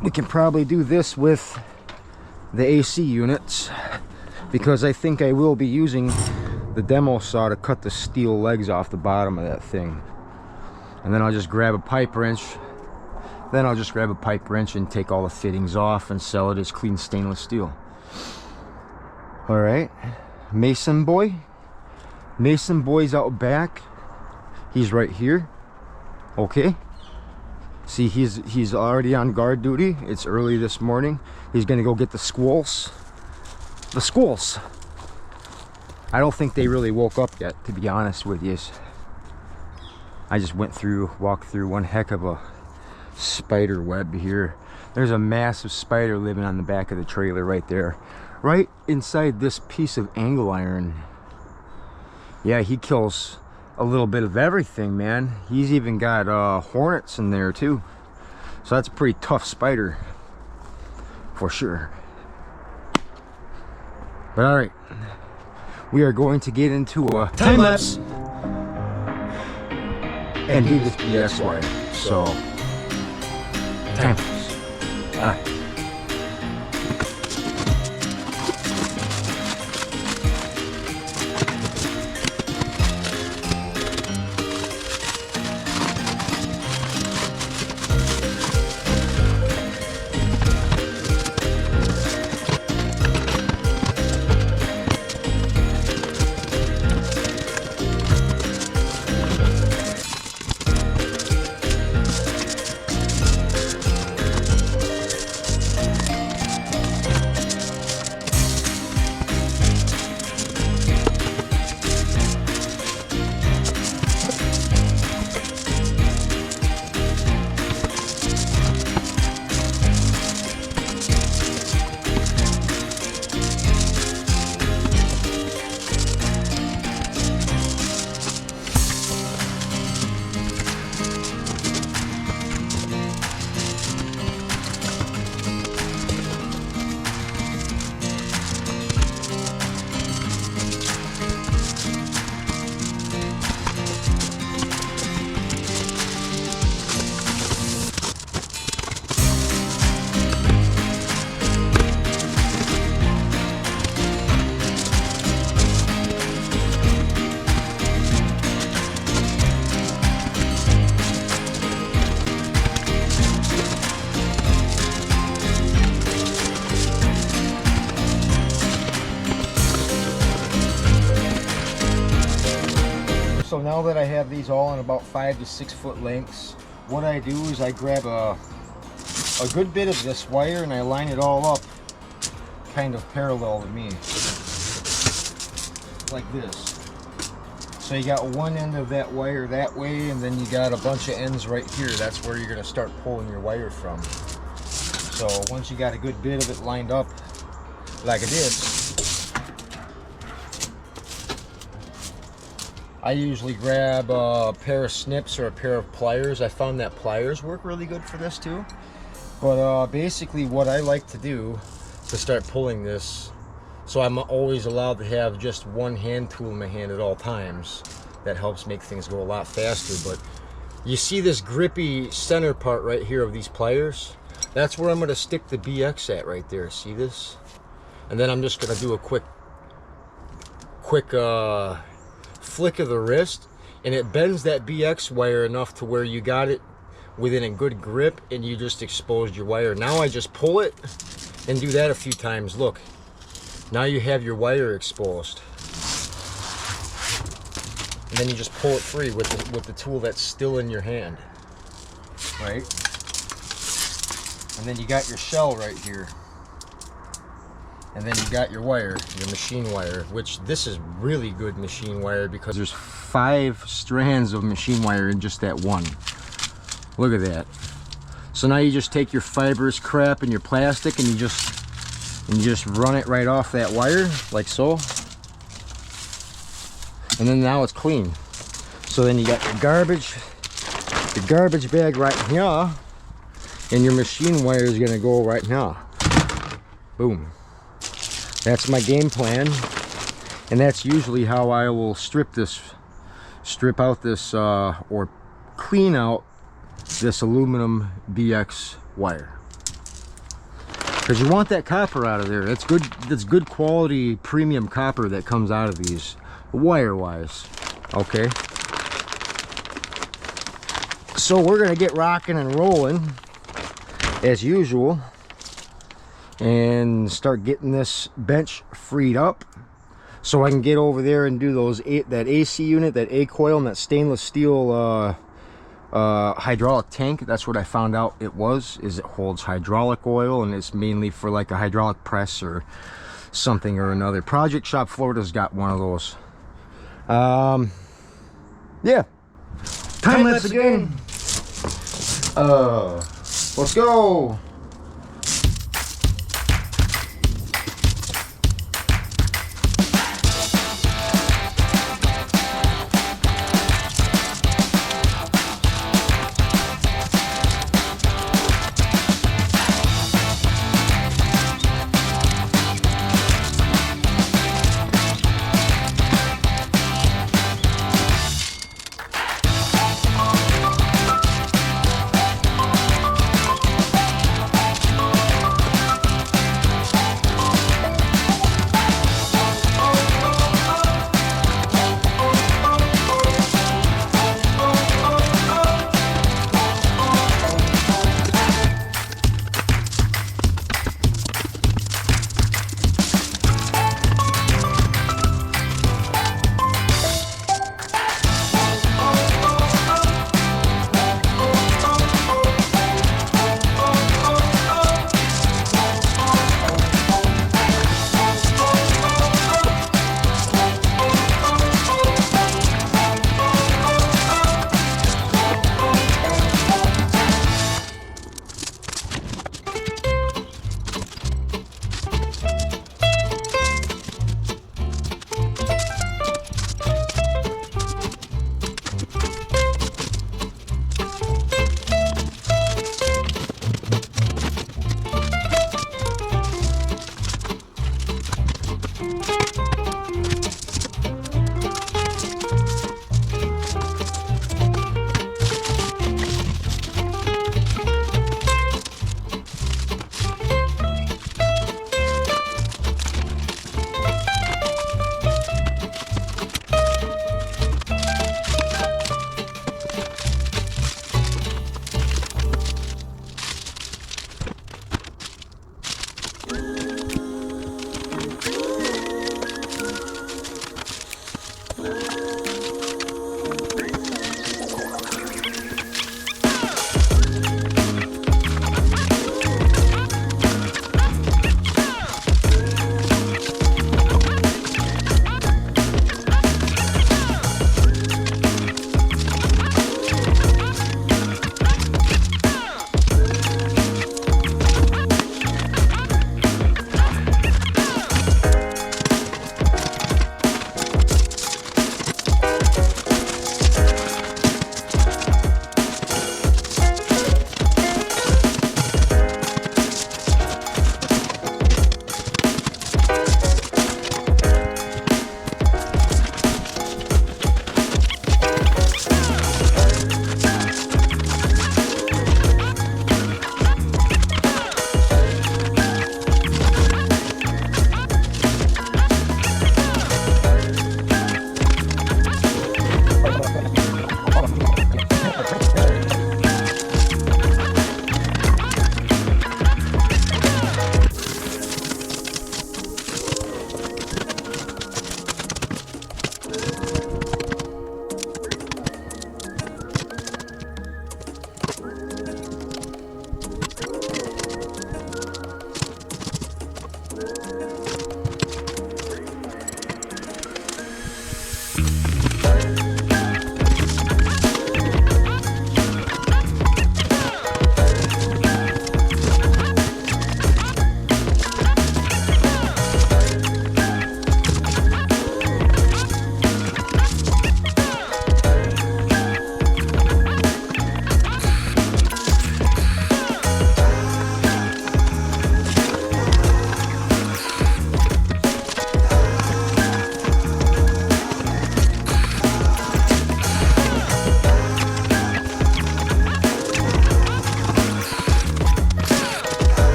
We can probably do this with the AC units, because I think I will be using the demo saw to cut the steel legs off the bottom of that thing. And then I'll just grab a pipe wrench. And take all the fittings off and sell it as clean stainless steel. All right, Mason boy's out back. He's right here. Okay. See, he's already on guard duty. It's early this morning. He's gonna go get the squirrels. The squirrels. I don't think they really woke up yet, to be honest with you. I just walked through one heck of a spider web here. There's a massive spider living on the back of the trailer right there, right inside this piece of angle iron. Yeah, he kills a little bit of everything, man. He's even got hornets in there too, so that's a pretty tough spider for sure. But all right, we are going to get into a time lapse and do this BX wire. So Timelapse. All right. now that I have these all in about 5 to 6 foot lengths, what I do is I grab a good bit of this wire and I line it all up kind of parallel to me, like this. So you got one end of that wire that way, and then you got a bunch of ends right here. That's where you're going to start pulling your wire from. So once you got a good bit of it lined up like this, I usually grab a pair of snips or a pair of pliers. I found that pliers work really good for this too. But basically what I like to do to start pulling this, so I'm always allowed to have just one hand tool in my hand at all times. That helps make things go a lot faster. But you see this grippy center part right here of these pliers? That's where I'm going to stick the BX at right there. See this? And then I'm just going to do a quick flick of the wrist, and it bends that BX wire enough to where you got it within a good grip, and you just exposed your wire. Now I just pull it and do that a few times. Look. Now you have your wire exposed, and then you just pull it free with the tool that's still in your hand, right? And then you got your shell right here, and then you got your wire, your machine wire, which this is really good machine wire because there's 5 strands of machine wire in just that one. Look at that. So now you just take your fibrous crap and your plastic and you just run it right off that wire, like so. And then now it's clean. So then you got your the garbage bag right here, and your machine wire is gonna go right here. Boom. That's my game plan. And that's usually how I will strip out this, or clean out this aluminum BX wire. Because you want that copper out of there. That's good quality premium copper that comes out of these, wire-wise. Okay. So we're gonna get rocking and rolling as usual, and start getting this bench freed up, so I can get over there and do that AC unit, that A coil, and that stainless steel hydraulic tank. That's what I found out it holds hydraulic oil, and it's mainly for like a hydraulic press or something or another. Project Shop Florida's got one of those. Yeah, time lapse again. Let's go.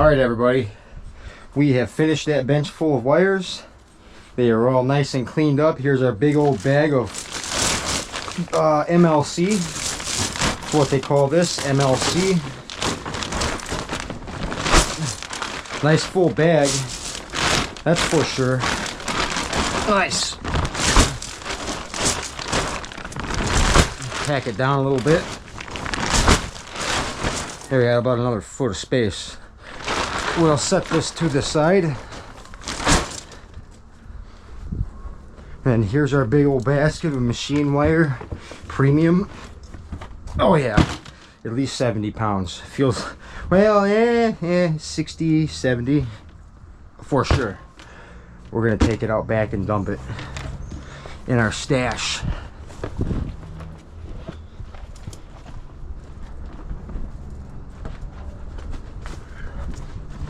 All right, everybody, we have finished that bench full of wires. They are all nice and cleaned up. Here's our big old bag of MLC. That's what they call this, MLC. Nice full bag, that's for sure. Nice. Pack it down a little bit. There we got about another foot of space. We'll set this to the side. And here's our big old basket of machine wire, premium. Oh yeah, at least 70 pounds. Feels, well, 60, 70 for sure. We're gonna take it out back and dump it in our stash.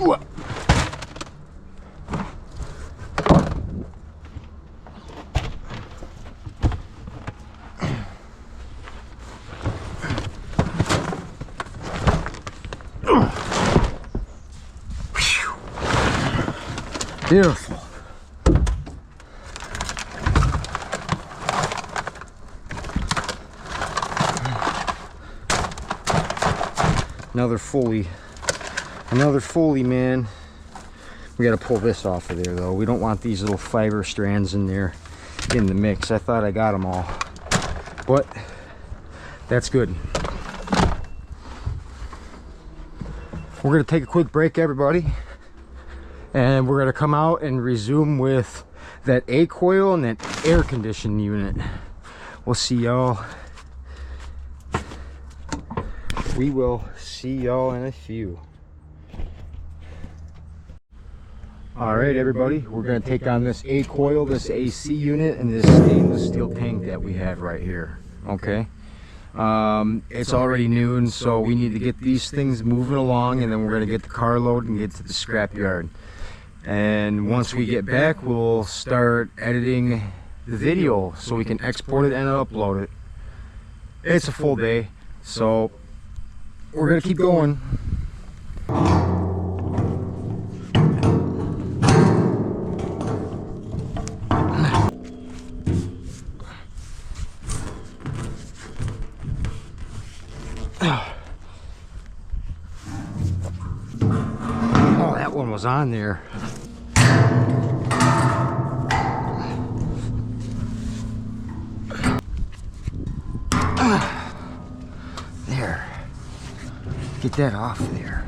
Ooh. Beautiful. Another Foley, man. We got to pull this off of there though. We don't want these little fiber strands in there in the mix. I thought I got them all, but that's good. We're gonna take a quick break, everybody, and we're gonna come out and resume with that A coil and that air conditioning unit. We'll see y'all. We will see y'all in a few. All right, everybody, we're gonna take on this A coil, this AC unit, and this stainless steel tank that we have right here. Okay. It's already noon, so we need to get these things moving along, and then we're gonna get the car loaded and get to the scrap yard. And once we get back, we'll start editing the video so we can export it and upload it. It's a full day, so we're gonna keep going. Oh, that one was on there. There. Get that off there.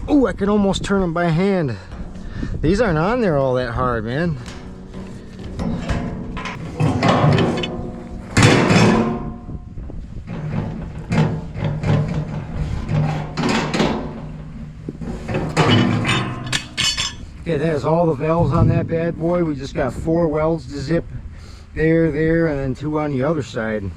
Oh, I can almost turn them by hand. These aren't on there all that hard, man. Okay, that is all the valves on that bad boy. We just got 4 welds to zip. There, and then 2 on the other side.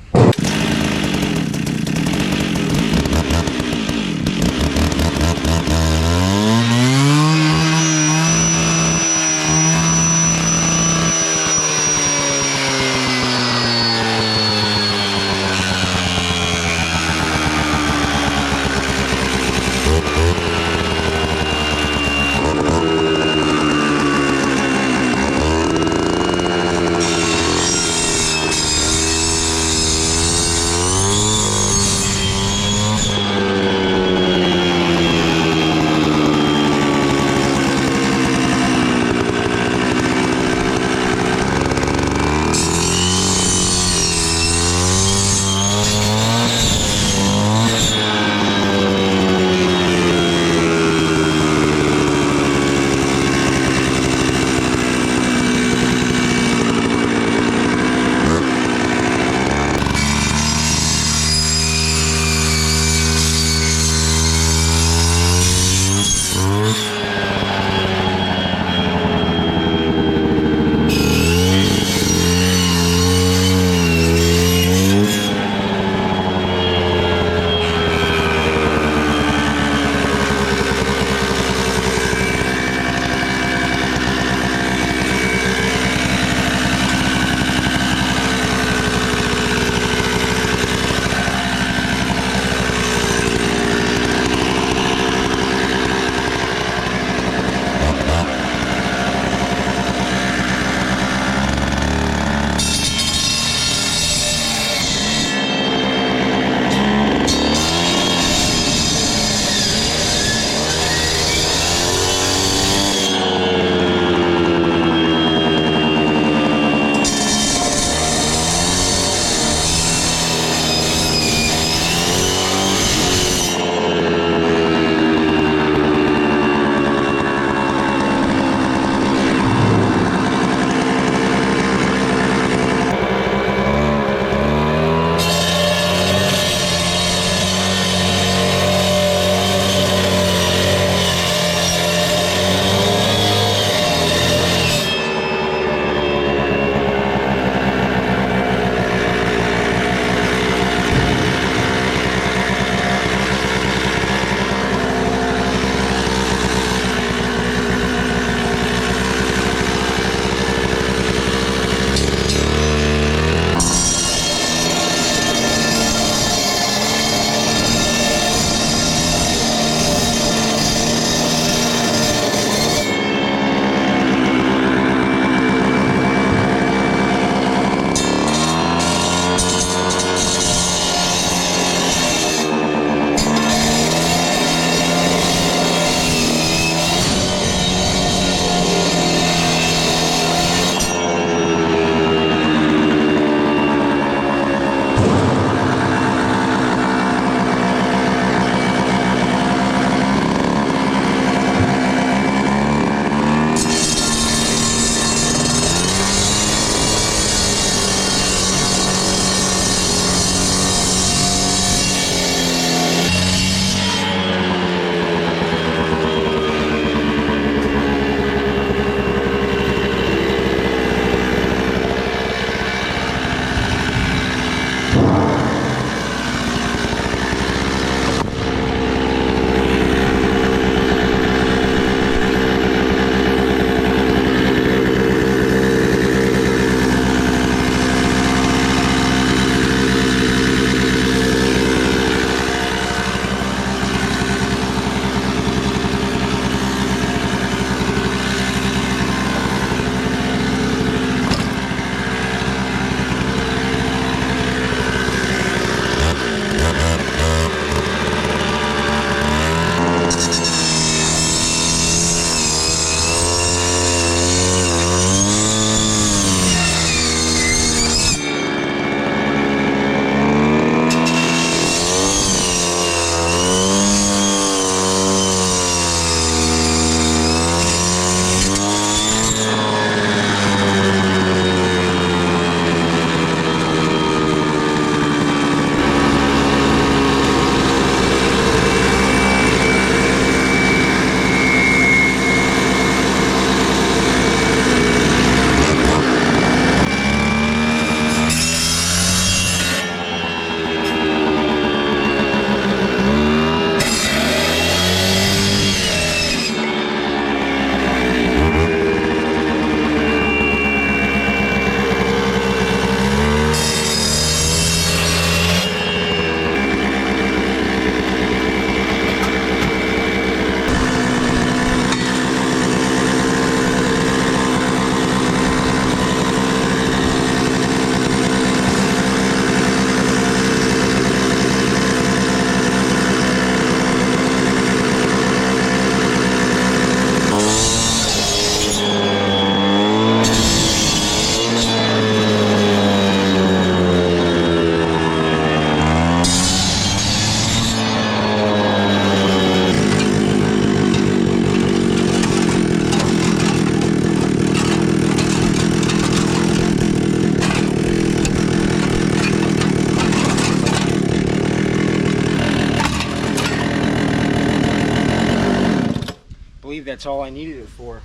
that's all I needed it for.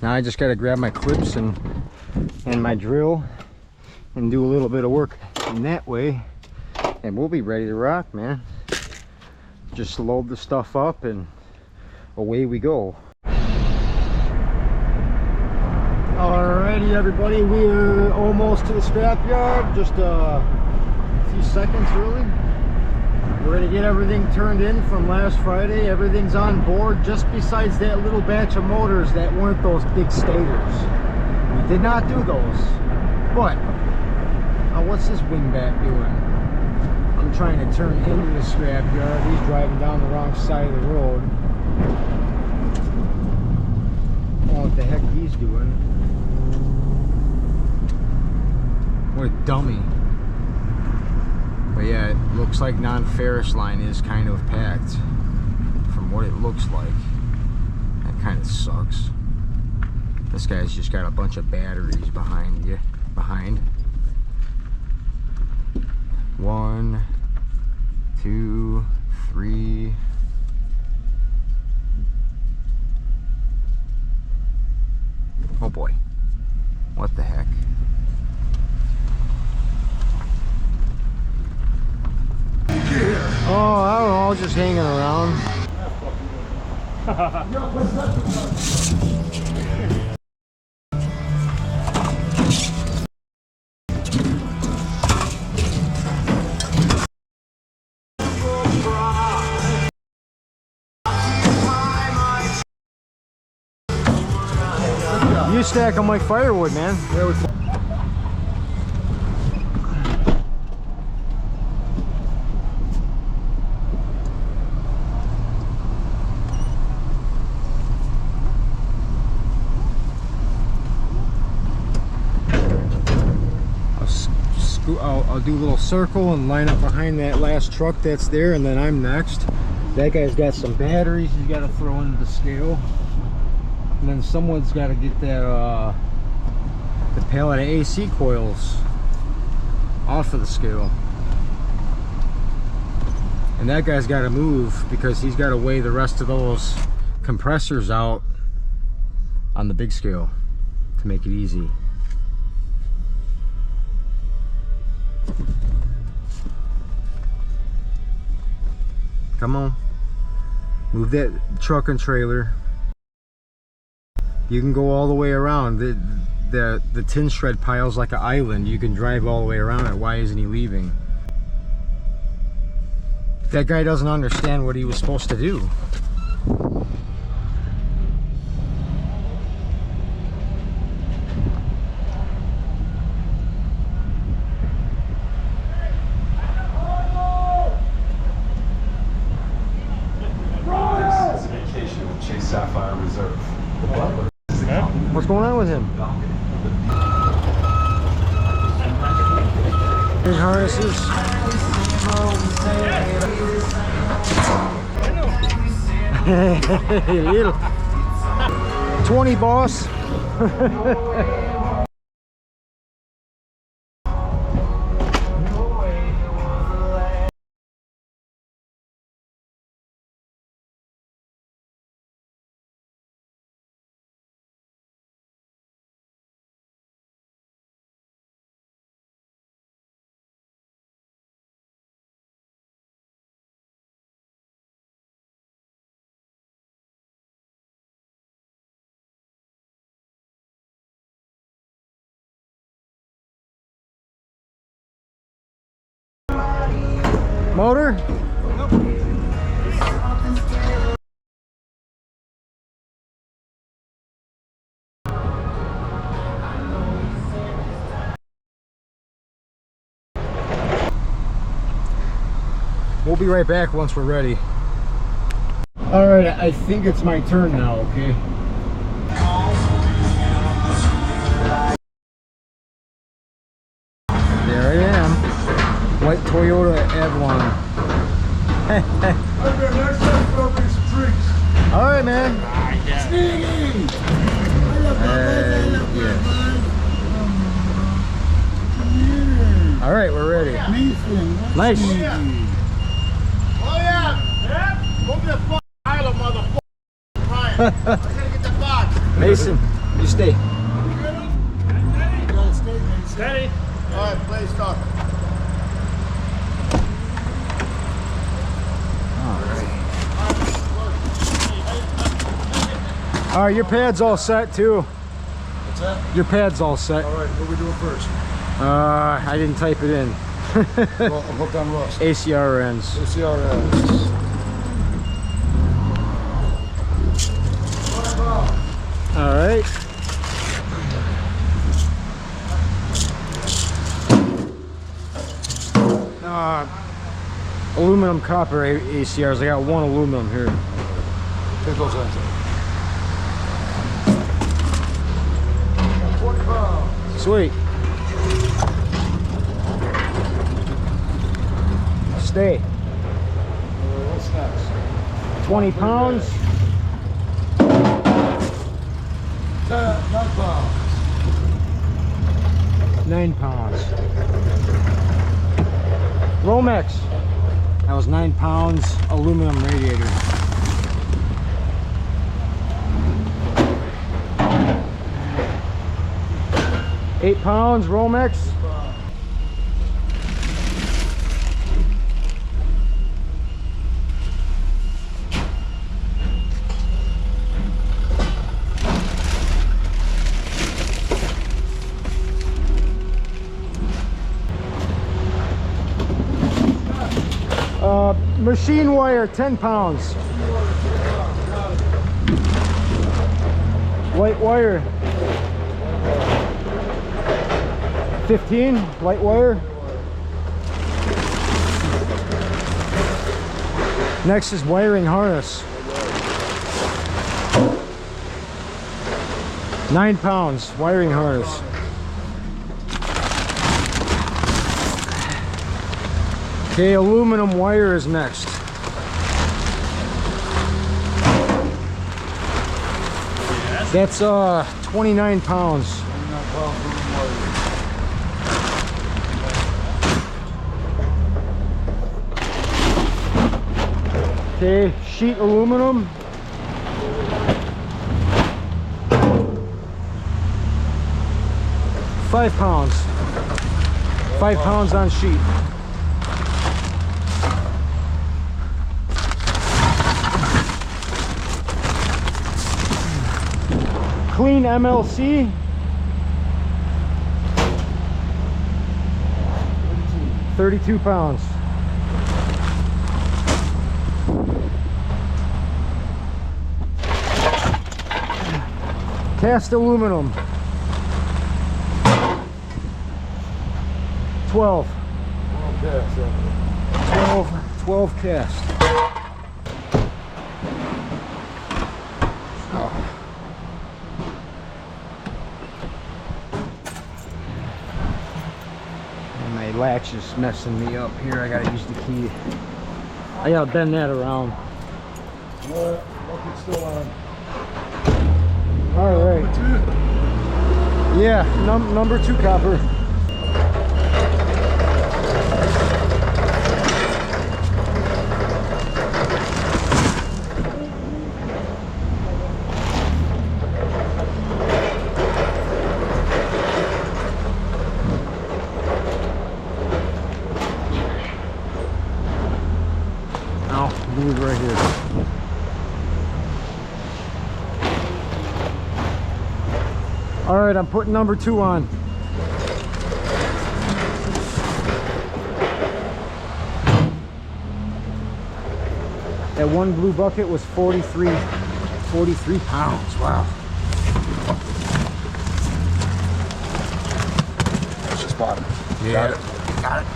Now I just got to grab my clips and my drill and do a little bit of work in that way, and we'll be ready to rock, man. Just load the stuff up and away we go. Alrighty everybody, we're almost to the scrapyard, just a few seconds really. We're going to get everything turned in from last Friday. Everything's on board, just besides that little batch of motors that weren't those big stators. We did not do those. But, what's this wingbat doing? I'm trying to turn into the scrapyard. He's driving down the wrong side of the road. I don't know what the heck he's doing. What a dummy. But yeah, it looks like non-ferrous line is kind of packed from what it looks like. That kind of sucks. This guy's just got a bunch of batteries behind you. One, two, three. Oh boy. What the heck? Oh, I don't know, just hanging around. You stack them like firewood, man. I'll do a little circle and line up behind that last truck that's there, and then I'm next. That guy's got some batteries he's got to throw into the scale, and then someone's got to get that the pallet of AC coils off of the scale, and that guy's got to move because he's got to weigh the rest of those compressors out on the big scale to make it easy. Come on, move that truck and trailer. You can go all the way around. The tin shred pile's like an island. You can drive all the way around it. Why isn't he leaving? That guy doesn't understand what he was supposed to do.
Sapphire Reserve.
What's going on with him? His harnesses. Hey, little 20, boss. Motor? We'll be right back once we're ready. All right, I think it's my turn now, okay? There I am. White Toyota Avalon. All right, man. Yeah. All right, we're ready. Nice. Oh yeah. Move the fuck out of motherfucker. Mason, you stay.
Steady.
All right, play start.
All right, your pad's all set too.
What's that?
Your pad's all set.
All right, what are we doing first?
I didn't type it in.
Well, I'm hooked on Rust.
ACRNs.
ACRS.
All right. Aluminum copper ACRs. I got one aluminum here.
Take those ends. 20 pounds.
Sweet. Stay.
What's next?
20 pounds.
9 pounds.
9 pounds. Romex. That was 9 pounds aluminum radiator. £8 Romex. Machine wire, 10 pounds. Light wire, 15. Light wire. Next is wiring harness. 9 pounds wiring harness. Okay, aluminum wire is next. That's 29 pounds.
29 pounds moving wire.
Okay, sheet aluminum. £5. 5 pounds on sheet. Clean MLC. 32 pounds. Cast aluminum. 12.
Okay, so
12 cast. And my latch is messing me up here. I gotta use the key. I gotta bend that around.
look, it's still on.
All right. Yeah, number 2 copper. Glue right here. All right, I'm putting number 2 on. That one blue bucket was 43 pounds. Wow.
That's just bottom.
Yeah.
Got it. Got it.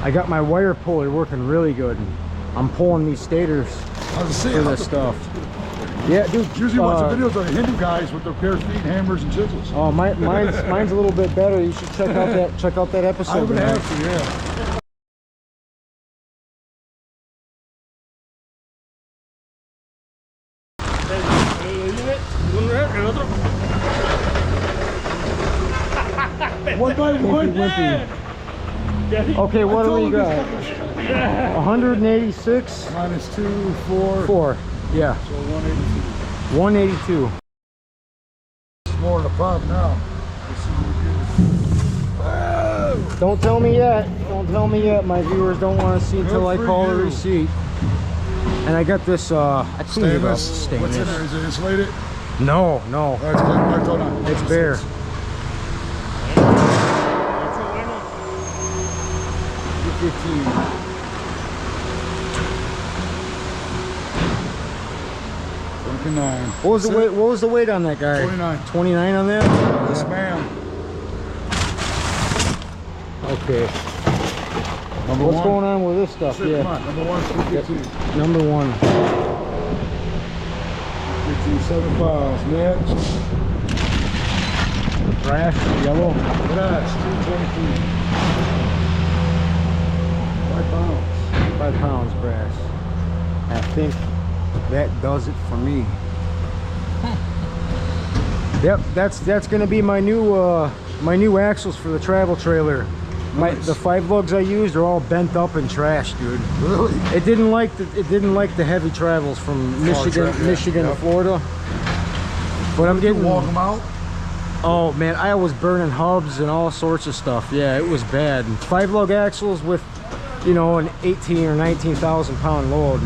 I got my wire puller working really good. I'm pulling these stators
I was
for
saying,
this stuff. Yeah, dude.
usually watch the videos of the Hindu guys with their bare feet, hammers, and chisels.
Oh, mine's a little bit better. You should check out that episode.
I would
man.
have to, yeah. One by one.
Wimpy. Okay, what do we got? 186.
Minus 2, 4.
4. Yeah.
So 182.
182.
It's more than a pop now. Let's see what we get.
Don't tell me yet. Don't tell me yet. My viewers don't want to see until I
Good for
call the
you.
receipt. And I got this, I cleaned it up.
Stainless. What's in there? Is it insulated?
No, no.
That's good. All right, hold on.
It's bare. What was the weight? What was the weight on that guy?
29.
29 on that?
Yes, ma'am.
Okay.
Number
What's
one.
going on with this stuff?
Come
Yeah.
on. Number 1, 315.
Number 1.
15, 7 pounds. Next.
Brass, yellow.
Brass, 223. 5 pounds.
5 pounds brass. I think that does it for me. Yep, that's gonna be my new axles for the travel trailer.
Nice.
The 5 lugs I used are all bent up and trashed, dude.
Really?
It didn't like the heavy travels from Michigan to Florida. But I'm getting.
Walk them out.
Oh man, I was burning hubs and all sorts of stuff. Yeah, it was bad. 5 lug axles with, you know, an 18 or 19,000 pound load.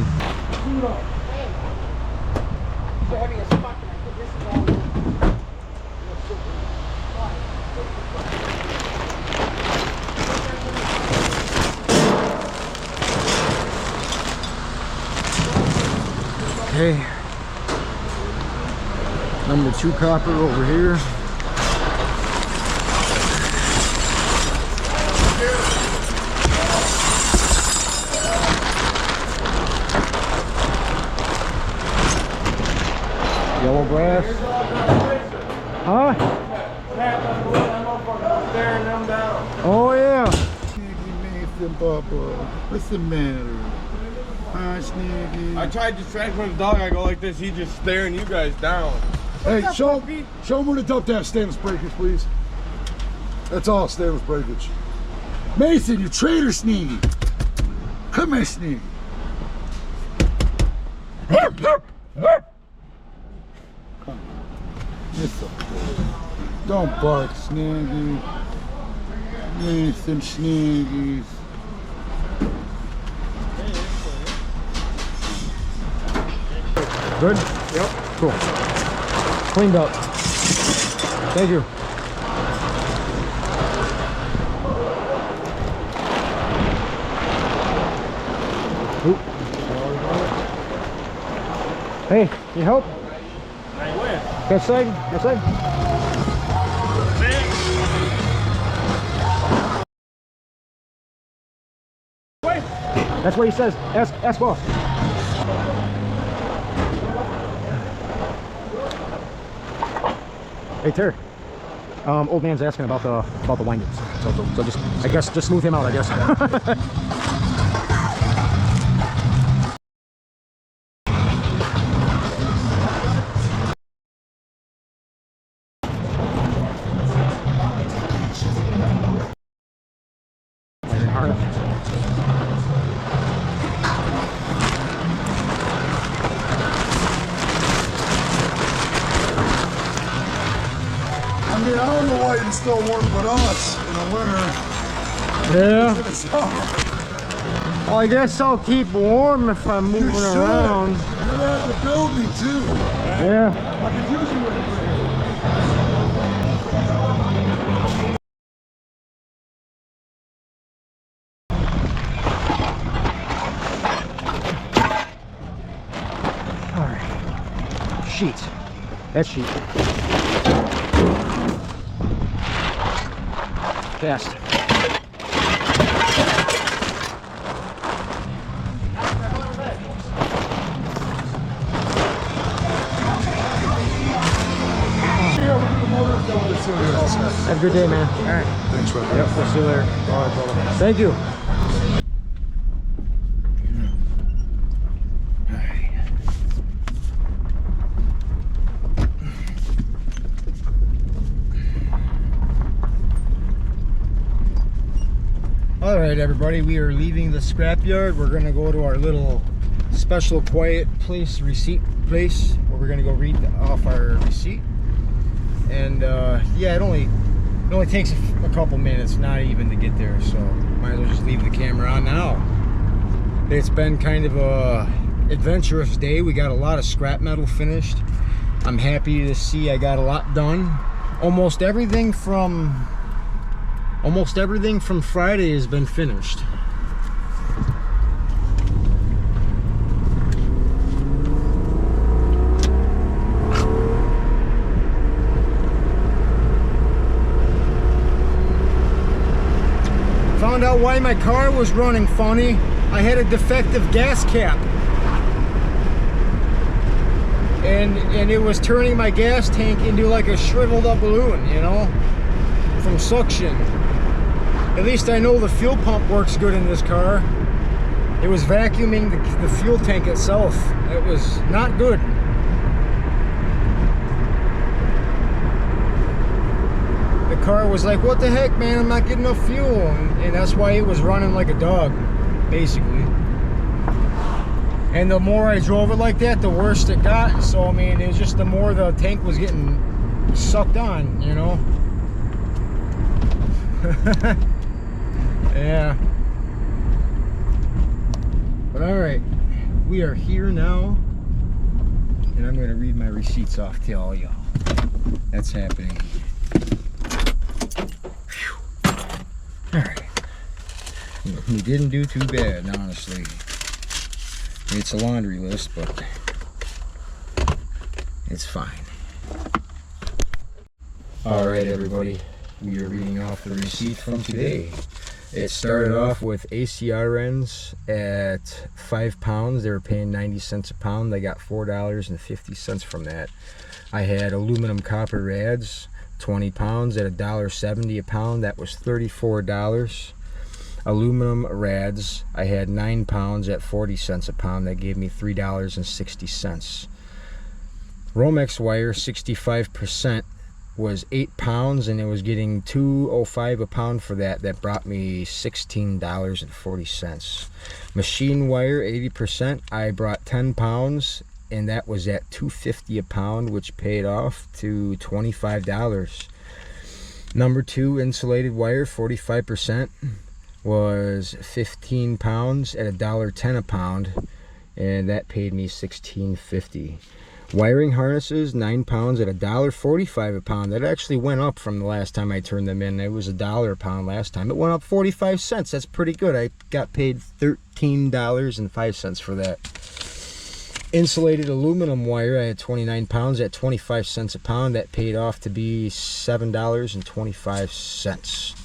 Okay, number 2 copper over here. Yellow brass. Huh? Oh yeah.
Nathan, Bubba. What's the matter? Hi, Sniggy.
I tried to distract from the dog. I go like this. He's just staring you guys down.
Hey, show him where to dump that stainless breakage, please. That's all stainless breakage. Mason, you traitor, Sneaky. Come here, Sneaky. Come on. It's okay. Don't bark, Snaggy. Nathan, Snaggies.
Good? Yep. Cool. Cleaned up. Thank you. Oop. Hey, you help? That side? That side? That's what he says. Ask boss. Hey Terry, old man's asking about the windings, so just I guess just smooth him out, I guess.
I mean, I don't know why you still work with us in the winter.
Yeah.
In the summer.
Well, I guess I'll keep warm if I'm moving
You should.
around.
You're at the building too.
Yeah.
I could use you in here.
All right. Sheet. That's sheet. Cast. Have a good day, man. All right.
Thanks, brother.
Yep, we'll see you later.
All right, brother.
Thank you.
All right, everybody, we are leaving the scrapyard. We're gonna go to our little special quiet place, receipt place, where we're gonna go read off our receipt. And yeah, it only takes a couple minutes, not even to get there, so might as well just leave the camera on now. It's been kind of a adventurous day. We got a lot of scrap metal finished. I'm happy to see I got a lot done. Almost everything from Friday has been finished. Found out why my car was running funny. I had a defective gas cap. And it was turning my gas tank into like a shriveled up balloon, you know, from suction. At least I know the fuel pump works good in this car. It was vacuuming the fuel tank itself. It was not good. The car was like, what the heck, man, I'm not getting enough fuel. And that's why it was running like a dog, basically. And the more I drove it like that, the worse it got. So, I mean, it was just the more the tank was getting sucked on, you know? Yeah. But alright, we are here now. And I'm going to read my receipts off to all y'all. That's happening. Alright. We didn't do too bad, honestly. It's a laundry list, but it's fine. Alright, everybody, we are reading off the receipt from today. It started off with ACRNs at 5 pounds. They were paying 90 cents a pound. They got $4.50 from that. I had aluminum copper rads, 20 pounds at $1.70 a pound. That was $34. Aluminum rads, I had 9 pounds at 40 cents a pound. That gave me $3.60. Romex wire, 65%, was 8 pounds, and it was getting $2.05 a pound for that. That brought me $16.40. Machine wire, 80%, I brought 10 pounds, and that was at $2.50 a pound, which paid off to $25. Number 2 insulated wire, 45%. Was 15 pounds at $1.10 a pound, and that paid me $16.50. Wiring harnesses, 9 pounds at $1.45 a pound. That actually went up from the last time I turned them in. It was $1 a pound last time. It went up 45 cents. That's pretty good. I got paid $13.05 for that. Insulated aluminum wire, I had 29 pounds at 25 cents a pound. That paid off to be $7.25.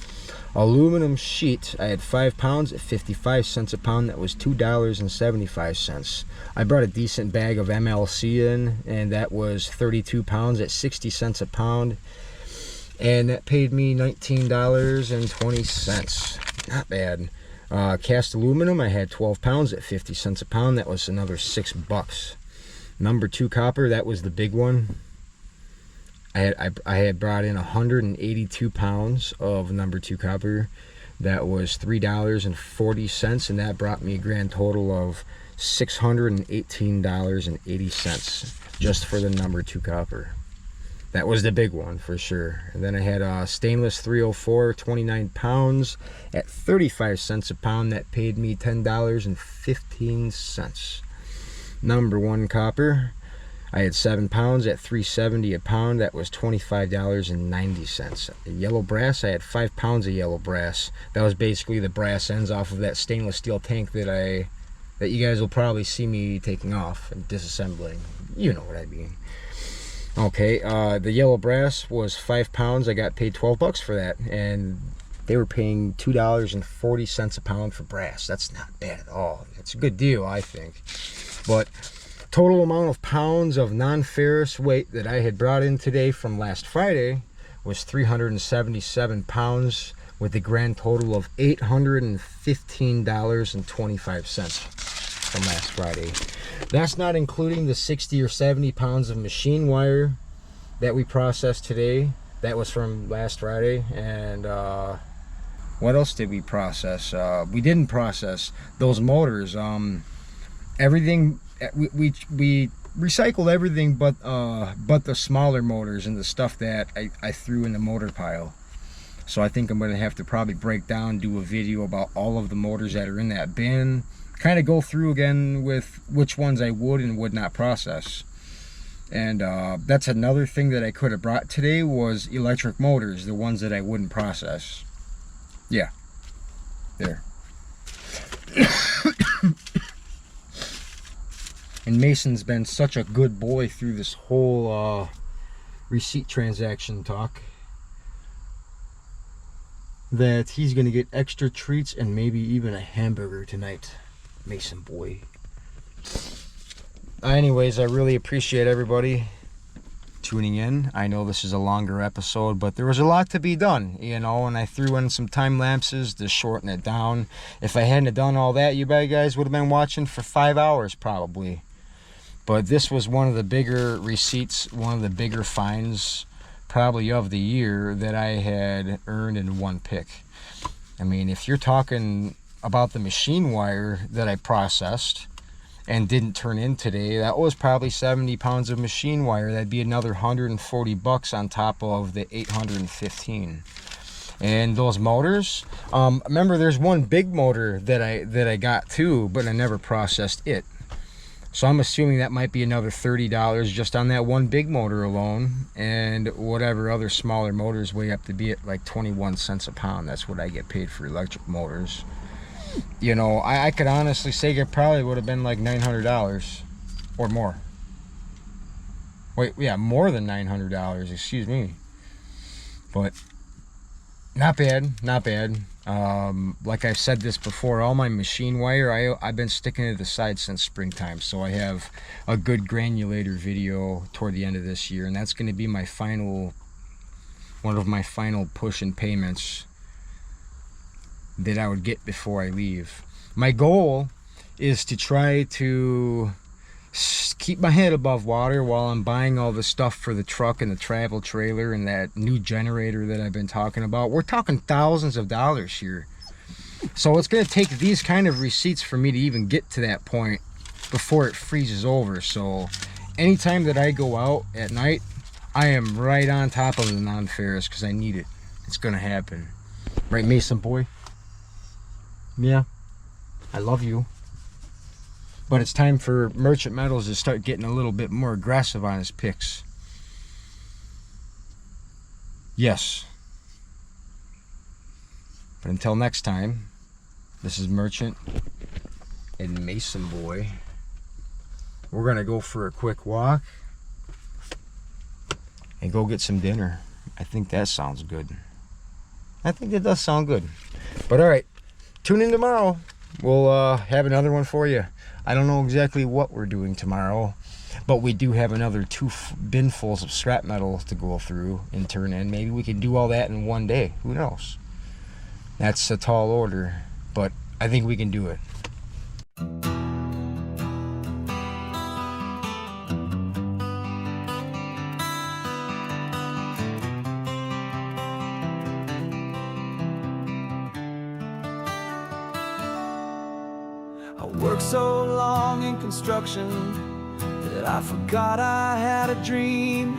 Aluminum sheet, I had 5 pounds at 55 cents a pound. That was $2.75. I brought a decent bag of MLC in, and that was 32 pounds at 60 cents a pound, and that paid me $19.20. Not bad. Cast aluminum, I had 12 pounds at 50 cents a pound. That was another $6. Number 2 copper, that was the big one. I had brought in 182 pounds of number 2 copper. That was $3.40, and that brought me a grand total of $618.80 just for the number 2 copper. That was the big one for sure. And then I had a stainless 304, 29 pounds at 35 cents a pound. That paid me $10.15. Number 1 copper, I had 7 pounds at $3.70 a pound. That was $25.90. Yellow brass, I had 5 pounds of yellow brass. That was basically the brass ends off of that stainless steel tank that you guys will probably see me taking off and disassembling. You know what I mean. Okay, the yellow brass was 5 pounds. I got paid $12 for that, and they were paying $2.40 a pound for brass. That's not bad at all. It's a good deal, I think. But total amount of pounds of non-ferrous weight that I had brought in today from last Friday was 377 pounds, with a grand total of $815.25 from last Friday. That's not including the 60 or 70 pounds of machine wire that we processed today. That was from last Friday, and What else did we process? We didn't process those motors. Everything we recycled everything but the smaller motors and the stuff that I threw in the motor pile. So I think I'm gonna have to probably break down, do a video about all of the motors that are in that bin, kind of go through again with which ones I would and would not process. And that's another thing that I could have brought today, was electric motors, the ones that I wouldn't process. Yeah, there. And Mason's been such a good boy through this whole receipt transaction talk that he's gonna get extra treats and maybe even a hamburger tonight. Mason boy. Anyways, I really appreciate everybody tuning in. I know this is a longer episode, but there was a lot to be done, you know, and I threw in some time lapses to shorten it down. If I hadn't done all that, you guys would have been watching for 5 hours probably. But this was one of the bigger receipts, one of the bigger finds probably of the year that I had earned in one pick. I mean, if you're talking about the machine wire that I processed and didn't turn in today, that was probably 70 pounds of machine wire. That'd be another $140 on top of the 815. And those motors, remember there's one big motor that I got too, but I never processed it. So I'm assuming that might be another $30 just on that one big motor alone, and whatever other smaller motors weigh up to be at like 21 cents a pound. That's what I get paid for electric motors. You know, I could honestly say it probably would have been like $900 or more. Wait, yeah, more than $900, excuse me. But not bad, not bad. Like I've said this before, all my machine wire, I've been sticking it to the side since springtime, so I have a good granulator video toward the end of this year, and that's going to be my final, one of my final push and payments that I would get before I leave. My goal is to try to keep my head above water while I'm buying all the stuff for the truck and the travel trailer and that new generator that I've been talking about. We're talking thousands of dollars here. So it's going to take these kind of receipts for me to even get to that point before it freezes over. So anytime that I go out at night, I am right on top of the non-ferrous because I need it. It's going to happen. Right, Mason boy? Yeah. I love you. But it's time for Merchant Metals to start getting a little bit more aggressive on his picks. Yes. But until next time, this is Merchant and Mason Boy. We're going to go for a quick walk and go get some dinner. I think that sounds good. I think it does sound good. But alright, tune in tomorrow. We'll have another one for you. I don't know exactly what we're doing tomorrow, but we do have another 2 binfuls of scrap metal to go through and turn in. Maybe we can do all that in one day. Who knows? That's a tall order, but I think we can do it.
Worked so long in construction that I forgot I had a dream.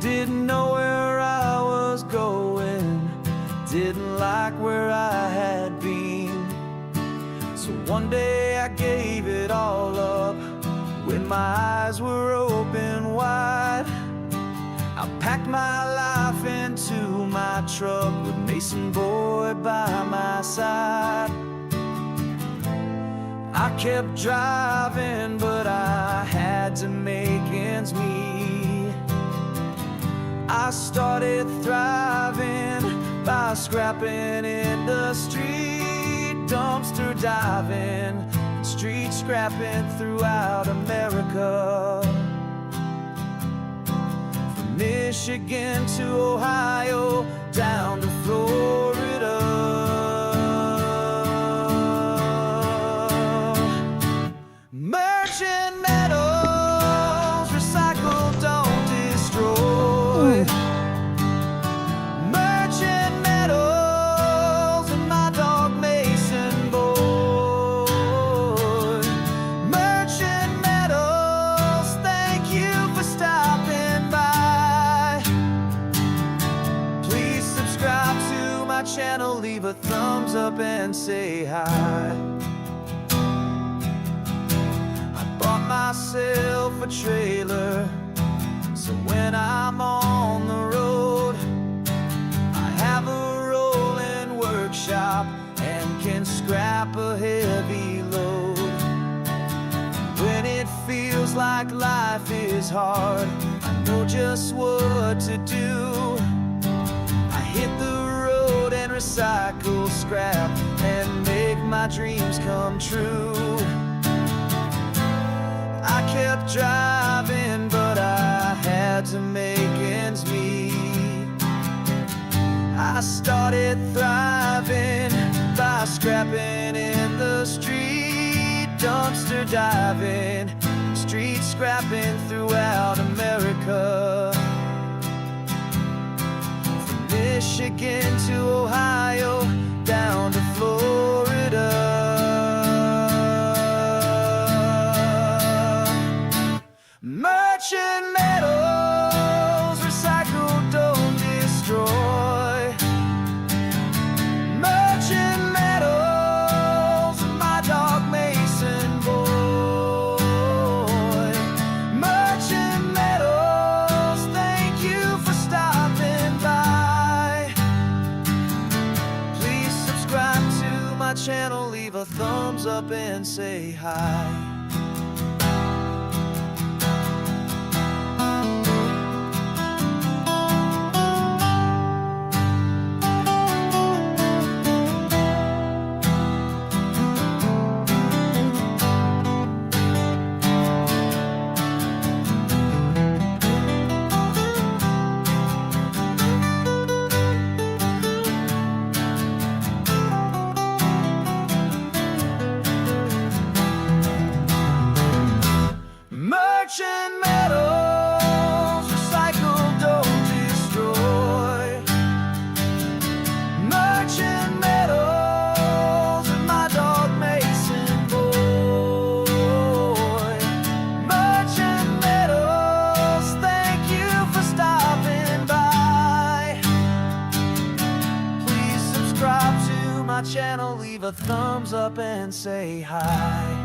Didn't know where I was going, didn't like where I had been. So one day I gave it all up when my eyes were open wide. I packed my life into my truck with Mason Boy by my side. I kept driving, but I had to make ends meet. I started thriving by scrapping industry, dumpster diving, street scrapping throughout America. From Michigan to Ohio, down to Florida. Merchant metals, recycle, don't destroy. Merchant metals. channel, leave a thumbs up and say hi. I bought myself a trailer, so when I'm on the road, I have a rolling workshop and can scrap a heavy load. When it feels like life is hard, I know just what to do. I hit the road and recycle scrap and make my dreams come true. I kept driving, but I had to make ends meet. I started thriving by scrapping in the street, dumpster diving, street scrapping throughout America. From Michigan to Ohio, down to Florida. Merchant metals, recycle, don't destroy. Merchant metals, my dog Mason boy. Merchant metals, thank you for stopping by. Please subscribe to my channel, leave a thumbs up and say hi. Merchant metals, recycle, don't destroy. Merchant metals, and my dog Mason boy. Merchant metals, thank you for stopping by. Please subscribe to my channel, leave a thumbs up and say hi.